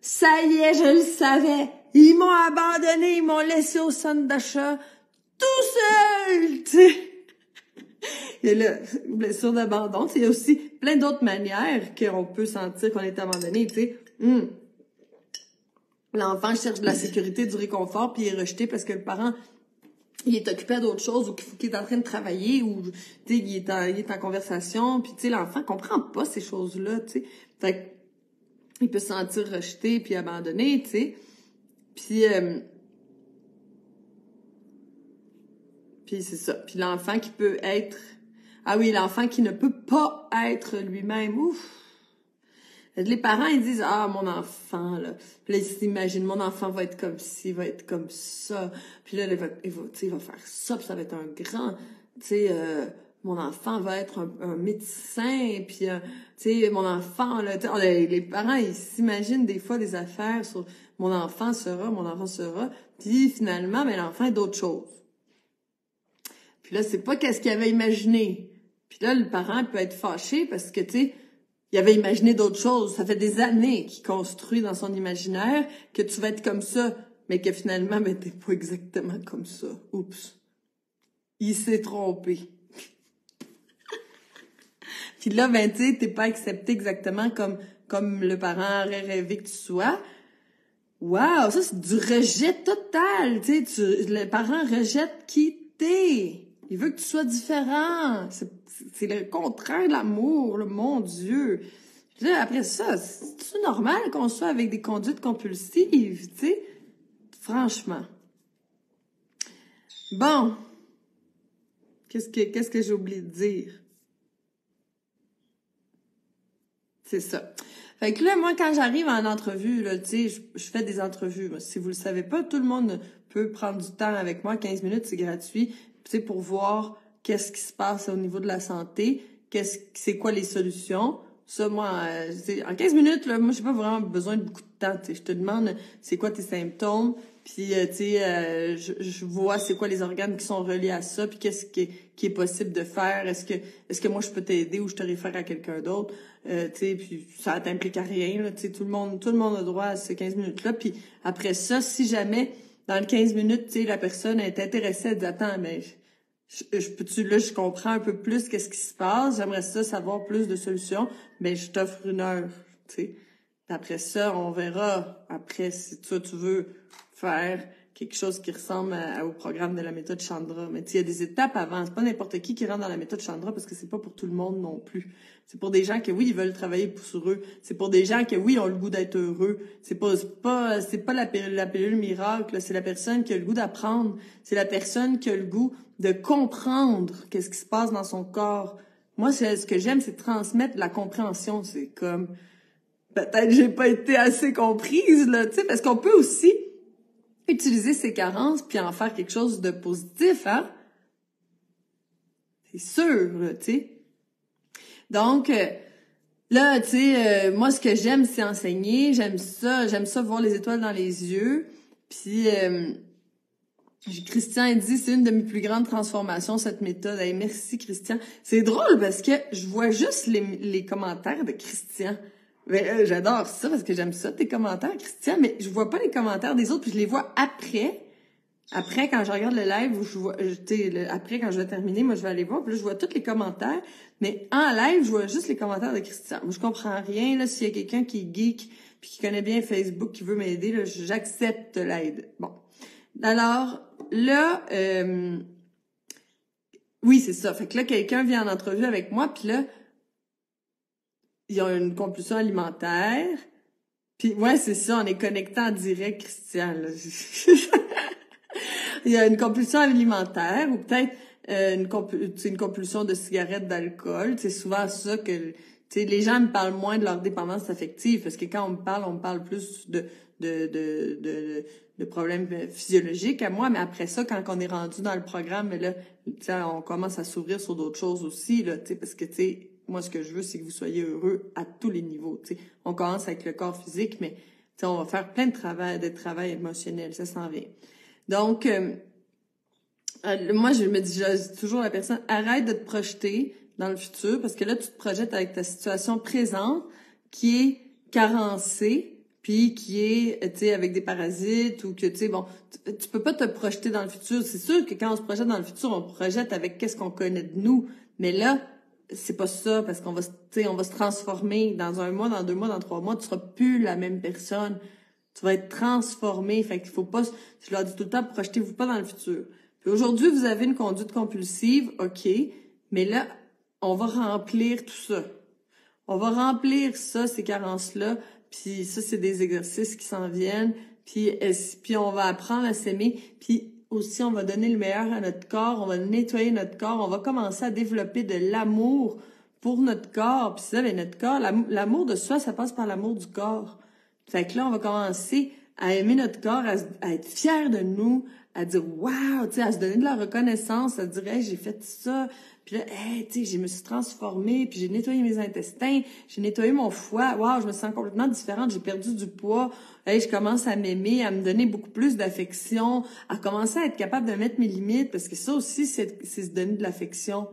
Ça y est, je le savais. Ils m'ont abandonné, ils m'ont laissé au centre d'achat tout seul, tu sais. Il y a la blessure d'abandon. Il y a aussi plein d'autres manières qu'on peut sentir qu'on est abandonné, tu sais. L'enfant cherche de la sécurité, du réconfort, puis il est rejeté parce que le parent, il est occupé à d'autres choses ou qu'il est en train de travailler ou, tu sais, il est en conversation, puis tu sais, l'enfant comprend pas ces choses-là, tu sais. Fait que, il peut se sentir rejeté puis abandonné, tu sais. Puis c'est ça. Puis l'enfant qui peut être... Ah oui, l'enfant qui ne peut pas être lui-même. Ouf! Les parents, ils disent, ah, mon enfant, là. Puis là, ils s'imaginent, mon enfant va être comme ci, va être comme ça. Puis là, il va faire ça, puis ça va être un grand... Tu sais, mon enfant va être un médecin, puis, tu sais, mon enfant, là... Les parents, ils s'imaginent des fois des affaires sur mon enfant sera. Puis finalement, ben, l'enfant est d'autres choses. Puis là, c'est pas qu'est-ce qu'il avait imaginé. Puis là, le parent peut être fâché parce que, tu sais, il avait imaginé d'autres choses. Ça fait des années qu'il construit dans son imaginaire que tu vas être comme ça, mais que finalement, ben, t'es pas exactement comme ça. Oups. Il s'est trompé. Puis là, ben, tu sais, t'es pas accepté exactement comme le parent aurait rêvé que tu sois. Wow, ça, c'est du rejet total. Tu sais, le parent rejette qui t'es. Il veut que tu sois différent. C'est le contraire de l'amour, mon Dieu. Puis là, après ça, c'est normal qu'on soit avec des conduites compulsives, tu sais? Franchement. Bon. Qu'est-ce que j'ai oublié de dire? C'est ça. Fait que là, moi, quand j'arrive en entrevue, là, tu sais, je fais des entrevues. Si vous le savez pas, tout le monde peut prendre du temps avec moi. 15 minutes, c'est gratuit. Tu sais, pour voir qu'est-ce qui se passe au niveau de la santé, c'est quoi les solutions. Ça, moi, en 15 minutes, là, moi, j'ai pas vraiment besoin de beaucoup de temps. Tu sais, je te demande c'est quoi tes symptômes, puis tu sais, je vois c'est quoi les organes qui sont reliés à ça, puis qu'est-ce qui est possible de faire. Est-ce que moi je peux t'aider ou je te réfère à quelqu'un d'autre. Tu sais, puis ça t'implique à rien. Là, tu sais, tout le monde a droit à ces 15 minutes là. Puis après ça, si jamais dans les 15 minutes, tu sais, la personne est intéressée, elle dit attends, mais je comprends un peu plus qu'est-ce qui se passe, j'aimerais ça savoir plus de solutions, mais je t'offre 1 heure, tu sais. Après ça, on verra après si toi tu veux faire quelque chose qui ressemble au programme de la méthode Chandra. Mais il y a des étapes avant. C'est pas n'importe qui rentre dans la méthode Chandra parce que c'est pas pour tout le monde non plus. C'est pour des gens que oui, ils veulent travailler sur eux. C'est pour des gens que oui, ont le goût d'être heureux. C'est pas la pilule miracle. C'est la personne qui a le goût d'apprendre. C'est la personne qui a le goût de comprendre qu'est-ce qui se passe dans son corps. Moi, ce que j'aime, c'est transmettre la compréhension. C'est comme, peut-être j'ai pas été assez comprise, là, tu sais, parce qu'on peut aussi utiliser ses carences puis en faire quelque chose de positif, hein? C'est sûr, là, tu sais. Donc, là, tu sais, moi, ce que j'aime, c'est enseigner. J'aime ça voir les étoiles dans les yeux. Puis, Christian dit, c'est une de mes plus grandes transformations, cette méthode. Hey, merci, Christian. C'est drôle parce que je vois juste les commentaires de Christian. Mais j'adore ça parce que j'aime ça, tes commentaires, Christian, mais je vois pas les commentaires des autres, puis je les vois après. Après, quand je regarde le live, je vois, après, quand je vais terminer, moi, je vais aller voir, puis là, je vois tous les commentaires, mais en live, je vois juste les commentaires de Christian. Moi, je comprends rien, là, s'il y a quelqu'un qui est geek, puis qui connaît bien Facebook, qui veut m'aider, là, j'accepte l'aide. Bon. Alors, là, oui, c'est ça. Fait que là, quelqu'un vient en entrevue avec moi, puis là, il y a une compulsion alimentaire. Puis ouais, c'est ça, on est connecté en direct, Christian. Là. Il y a une compulsion alimentaire ou peut-être une compulsion de cigarettes, d'alcool. C'est souvent ça que les gens me parlent moins de leur dépendance affective parce que quand on me parle plus de problèmes physiologiques à moi, mais après ça, quand on est rendu dans le programme, là, on commence à s'ouvrir sur d'autres choses aussi, là, parce que moi, ce que je veux, c'est que vous soyez heureux à tous les niveaux. On commence avec le corps physique, mais on va faire plein de travail émotionnel, ça s'en vient. Donc, moi, je dis toujours à la personne, arrête de te projeter dans le futur, parce que là, tu te projettes avec ta situation présente qui est carencée, puis qui est, avec des parasites ou que, tu peux pas te projeter dans le futur. C'est sûr que quand on se projette dans le futur, on projette avec qu'est-ce qu'on connaît de nous. Mais là, c'est pas ça, parce qu'on va, on va se transformer dans 1 mois, dans 2 mois, dans 3 mois, tu seras plus la même personne. Tu vas être transformé. Fait qu'il faut pas, je leur dis tout le temps, projetez-vous pas dans le futur. Puis aujourd'hui, vous avez une conduite compulsive, OK, mais là, on va remplir tout ça. On va remplir ça, ces carences-là, puis ça, c'est des exercices qui s'en viennent, puis on va apprendre à s'aimer, puis aussi, on va donner le meilleur à notre corps, on va nettoyer notre corps, on va commencer à développer de l'amour pour notre corps. Puis ça, notre corps, l'amour de soi, ça passe par l'amour du corps. Fait que là, on va commencer à aimer notre corps, à être fier de nous, à dire « wow », à se donner de la reconnaissance, à dire « hey, j'ai fait ça ». Puis là, hey, je me suis transformée, puis j'ai nettoyé mes intestins, j'ai nettoyé mon foie. Wow, je me sens complètement différente, j'ai perdu du poids. Hey, je commence à m'aimer, à me donner beaucoup plus d'affection, à commencer à être capable de mettre mes limites, parce que ça aussi, c'est se donner de l'affection.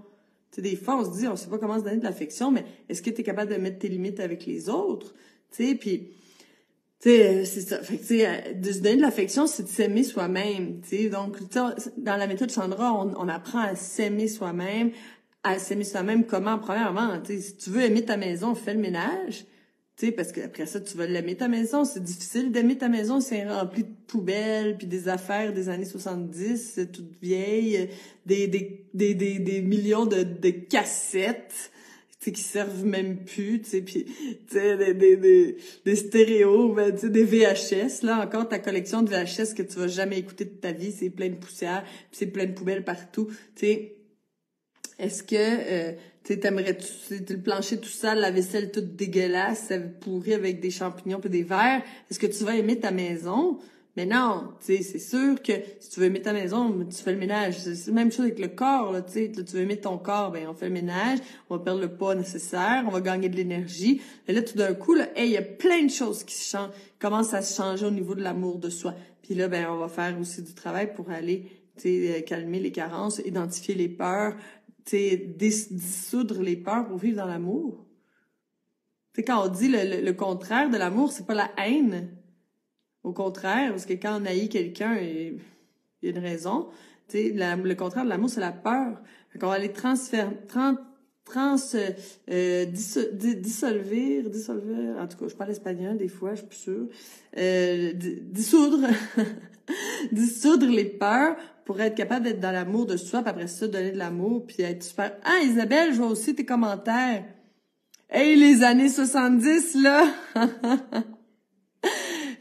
Tu sais, des fois, on se dit, on sait pas comment se donner de l'affection, mais est-ce que tu es capable de mettre tes limites avec les autres? Tu sais, puis... c'est ça. Fait que, de se donner de l'affection, c'est de s'aimer soi-même, Donc, dans la méthode Chandra, on apprend à s'aimer soi-même. À s'aimer soi-même comment? Premièrement, si tu veux aimer ta maison, fais le ménage. Parce que après ça, tu vas l'aimer ta maison. C'est difficile d'aimer ta maison, c'est rempli de poubelles, puis des affaires des années 70, toutes vieilles, des millions de cassettes. Qui servent même plus, puis des stéréos, ben, des VHS, là, encore ta collection de VHS que tu vas jamais écouter de ta vie, c'est plein de poussière, puis c'est plein de poubelles partout, est-ce que, t'aimerais-tu, le plancher tout sale, la vaisselle toute dégueulasse, ça pourrit avec des champignons puis des vers, est-ce que tu vas aimer ta maison? Mais non, c'est sûr que si tu veux aimer ta maison, tu fais le ménage. C'est la même chose avec le corps, là, tu veux aimer ton corps, ben on fait le ménage, on va perdre le poids nécessaire, on va gagner de l'énergie. Et là, tout d'un coup, là, il y a plein de choses qui se changent, commencent à se changer au niveau de l'amour de soi. Puis là, ben on va faire aussi du travail pour aller, calmer les carences, identifier les peurs, dissoudre les peurs pour vivre dans l'amour. Quand on dit le contraire de l'amour, c'est pas la haine. Au contraire, parce que quand on haït quelqu'un, il y a une raison. Le contraire de l'amour, c'est la peur. Fait qu'on va aller dissolver, en tout cas, je parle espagnol des fois, je suis plus sûre. Dissoudre, dissoudre les peurs pour être capable d'être dans l'amour de soi, puis après ça, donner de l'amour, puis être super... Ah, Isabelle, je vois aussi tes commentaires. Hey, les années 70, là!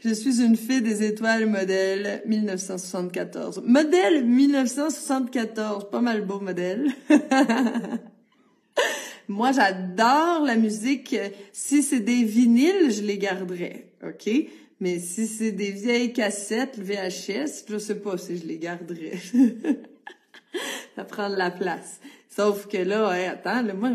Je suis une fille des étoiles modèle 1974. Modèle 1974, pas mal beau modèle. Moi, j'adore la musique. Si c'est des vinyles, je les garderais, OK? Mais si c'est des vieilles cassettes VHS, je sais pas si je les garderais. Ça prend de la place. Sauf que là, attends, là, moi,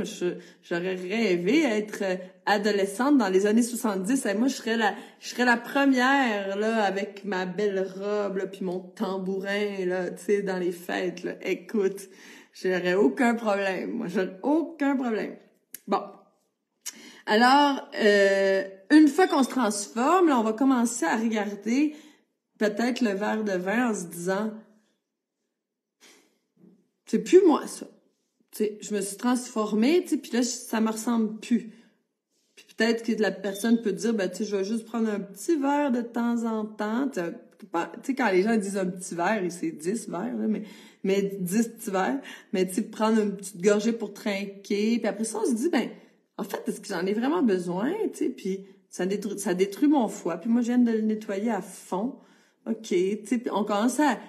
j'aurais rêvé être adolescente dans les années 70. Et moi, je serais la première, là, avec ma belle robe, là, puis mon tambourin, là, dans les fêtes, là. Écoute, j'aurais aucun problème. Moi, j'aurais aucun problème. Bon. Alors, une fois qu'on se transforme, là, on va commencer à regarder peut-être le verre de vin en se disant, c'est plus moi, ça. T'sais, je me suis transformée, puis là, ça me ressemble plus. Puis peut-être que la personne peut dire, ben, tu sais, je vais juste prendre un petit verre de temps en temps. Tu sais, quand les gens disent un petit verre, c'est 10 verres, là, mais 10 petits verres. Mais tu sais, prendre une petite gorgée pour trinquer. Puis après ça, on se dit, ben, en fait, est-ce que j'en ai vraiment besoin, tu sais? Puis ça détruit mon foie. Puis moi, je viens de le nettoyer à fond. OK, tu sais, puis on commence à...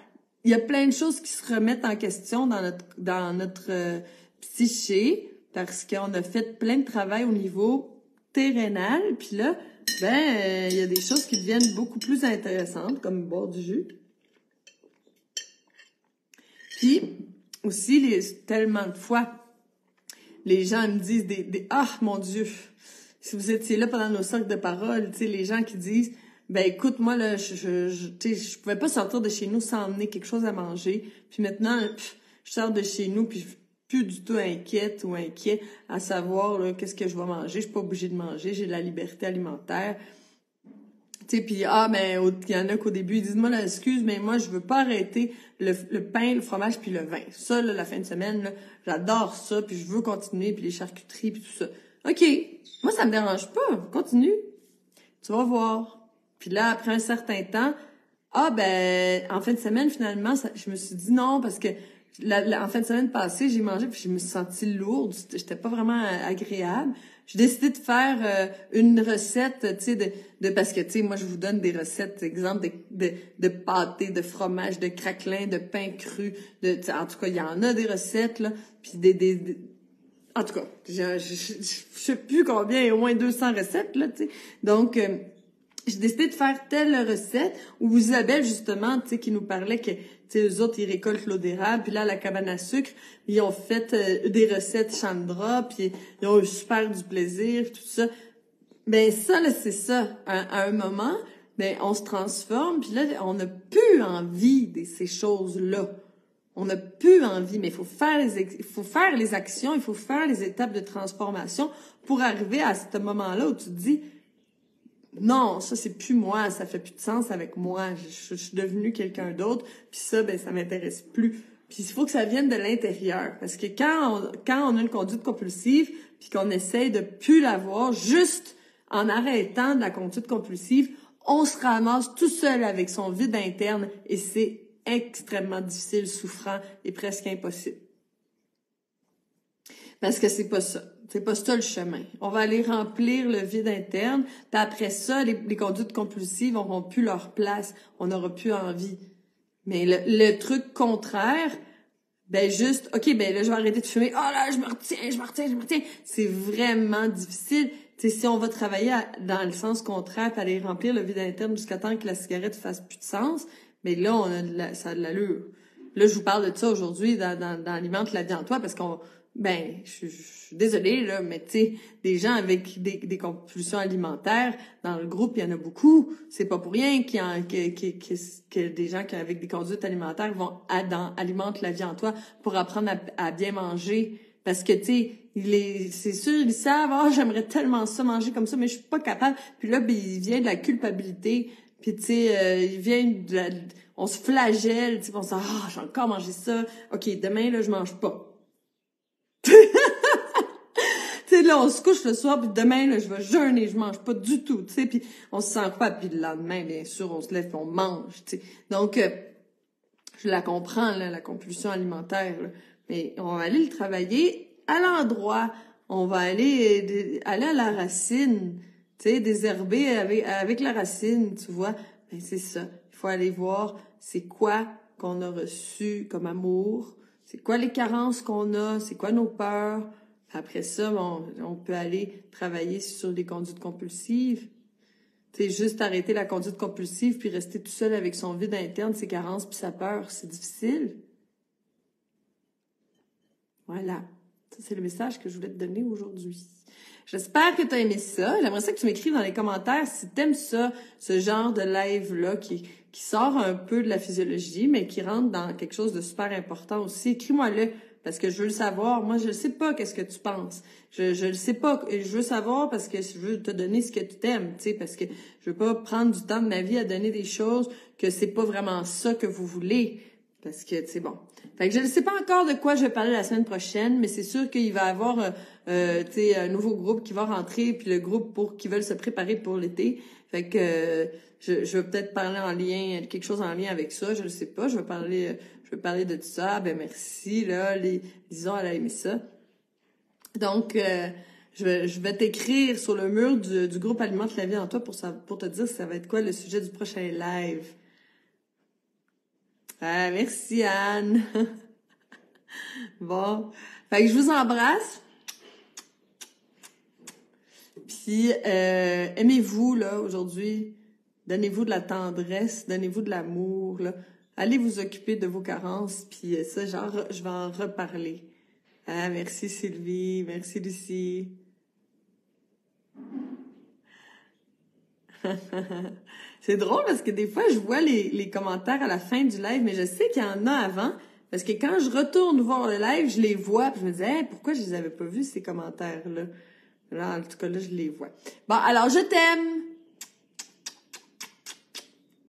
Il y a plein de choses qui se remettent en question dans notre psyché parce qu'on a fait plein de travail au niveau terrénal. Puis là, il y a des choses qui deviennent beaucoup plus intéressantes, comme boire du jus. Puis aussi, tellement de fois, les gens me disent ah, mon Dieu, si vous étiez là pendant nos cercles de parole, tu sais, les gens qui disent, ben écoute, moi là, je pouvais pas sortir de chez nous sans emmener quelque chose à manger. Puis maintenant, je sors de chez nous, puis je suis plus du tout inquiète ou inquiet à savoir là, qu'est-ce que je vais manger. Je suis pas obligée de manger, j'ai la liberté alimentaire. Tu sais, puis il y en a qu'au début ils disent, moi là, excuse, mais moi je veux pas arrêter le pain, le fromage puis le vin. Ça là, la fin de semaine là, j'adore ça, puis je veux continuer, puis les charcuteries puis tout ça. OK, moi ça me dérange pas, continue. Tu vas voir. Puis là, après un certain temps, en fin de semaine, finalement, je me suis dit non, parce que en fin de semaine passée, j'ai mangé, puis je me suis sentie lourde. J'étais pas vraiment agréable. J'ai décidé de faire une recette, tu sais, parce que, tu sais, moi, je vous donne des recettes, exemple, de pâté, de fromage, de craquelin, de pain cru, en tout cas, il y en a des recettes, là, puis en tout cas, je sais plus combien, au moins 200 recettes, là, tu sais. Donc, j'ai décidé de faire telle recette où Isabelle, justement, tu sais, qui nous parlait que, tu sais, eux autres, ils récoltent l'eau d'érable, puis là, à la cabane à sucre, ils ont fait des recettes Chandra, puis ils ont eu super du plaisir, puis tout ça. Ben ça, là, c'est ça. À un moment, ben on se transforme, puis là, on n'a plus envie de ces choses-là. On n'a plus envie, mais il faut faire les actions, il faut faire les étapes de transformation pour arriver à ce moment-là où tu te dis, non, ça c'est plus moi, ça fait plus de sens avec moi, je suis devenue quelqu'un d'autre, puis ça, ben ça m'intéresse plus. Puis il faut que ça vienne de l'intérieur, parce que quand on a une conduite compulsive, puis qu'on essaye de plus l'avoir, juste en arrêtant de la conduite compulsive, on se ramasse tout seul avec son vide interne, et c'est extrêmement difficile, souffrant et presque impossible. Parce que c'est pas ça. C'est pas ça le chemin. On va aller remplir le vide interne. Puis après ça, les conduites compulsives auront plus leur place. On n'aura plus envie. Mais le truc contraire, ben juste, OK, ben là, je vais arrêter de fumer. Oh là, je me retiens. C'est vraiment difficile. Tu sais, si on va travailler dans le sens contraire, puis aller remplir le vide interne jusqu'à temps que la cigarette fasse plus de sens, mais là, ça a de l'allure. Là, je vous parle de ça aujourd'hui dans Alimente la vie en toi, parce je suis désolée, là, mais tu sais, des gens avec des compulsions alimentaires, dans le groupe, il y en a beaucoup. C'est pas pour rien que des gens avec des conduites alimentaires vont dans Alimente la vie en toi pour apprendre à bien manger. Parce que, tu sais, c'est sûr, ils savent, j'aimerais tellement ça, manger comme ça, mais je suis pas capable. Puis là, ben, il vient de la culpabilité. Puis, tu sais, il vient on se flagelle, tu sais, on se dit, j'ai encore mangé ça. OK, demain, là, je mange pas. Tu sais, là, on se couche le soir, puis demain, là, je vais jeûner, je mange pas du tout, tu sais, puis on se sent pas, puis le lendemain, bien sûr, on se lève, puis on mange, tu sais. Donc, je la comprends, là, la compulsion alimentaire, là, mais on va aller le travailler à l'endroit, on va aller à la racine, tu sais, désherber avec la racine, tu vois. Ben, c'est ça, il faut aller voir c'est quoi qu'on a reçu comme amour, c'est quoi les carences qu'on a, c'est quoi nos peurs. Après ça, on peut aller travailler sur les conduites compulsives. Tu sais, juste arrêter la conduite compulsive puis rester tout seul avec son vide interne, ses carences puis sa peur, c'est difficile. Voilà. Ça, c'est le message que je voulais te donner aujourd'hui. J'espère que tu as aimé ça. J'aimerais ça que tu m'écrives dans les commentaires si tu aimes ça, ce genre de live-là qui sort un peu de la physiologie, mais qui rentre dans quelque chose de super important aussi. Écris-moi-le, parce que je veux le savoir. Moi, je ne sais pas qu'est-ce que tu penses. Je le sais pas. Je veux savoir parce que je veux te donner ce que tu t'aimes, tu sais, parce que je veux pas prendre du temps de ma vie à donner des choses que c'est pas vraiment ça que vous voulez. Parce que, tu sais, bon. Fait que je ne sais pas encore de quoi je vais parler la semaine prochaine, mais c'est sûr qu'il va y avoir, tu sais, un nouveau groupe qui va rentrer, puis le groupe qui veulent se préparer pour l'été. Fait que je vais peut-être parler en lien, quelque chose en lien avec ça, je ne sais pas. Je vais parler de tout ça. Ben merci, là, disons, elle a aimé ça. Donc, je vais t'écrire sur le mur du groupe Alimente la vie en toi pour te dire ça va être quoi le sujet du prochain live. Ah, merci Anne. Bon, fait que je vous embrasse. Puis aimez-vous là aujourd'hui. Donnez-vous de la tendresse, donnez-vous de l'amour là. Allez vous occuper de vos carences. Puis ça, genre, je vais en reparler. Ah, merci Sylvie, merci Lucie. C'est drôle parce que des fois, je vois les commentaires à la fin du live, mais je sais qu'il y en a avant. Parce que quand je retourne voir le live, je les vois, puis je me dis, hey, pourquoi je les avais pas vus, ces commentaires-là? Là, en tout cas, là, je les vois. Bon, alors, je t'aime!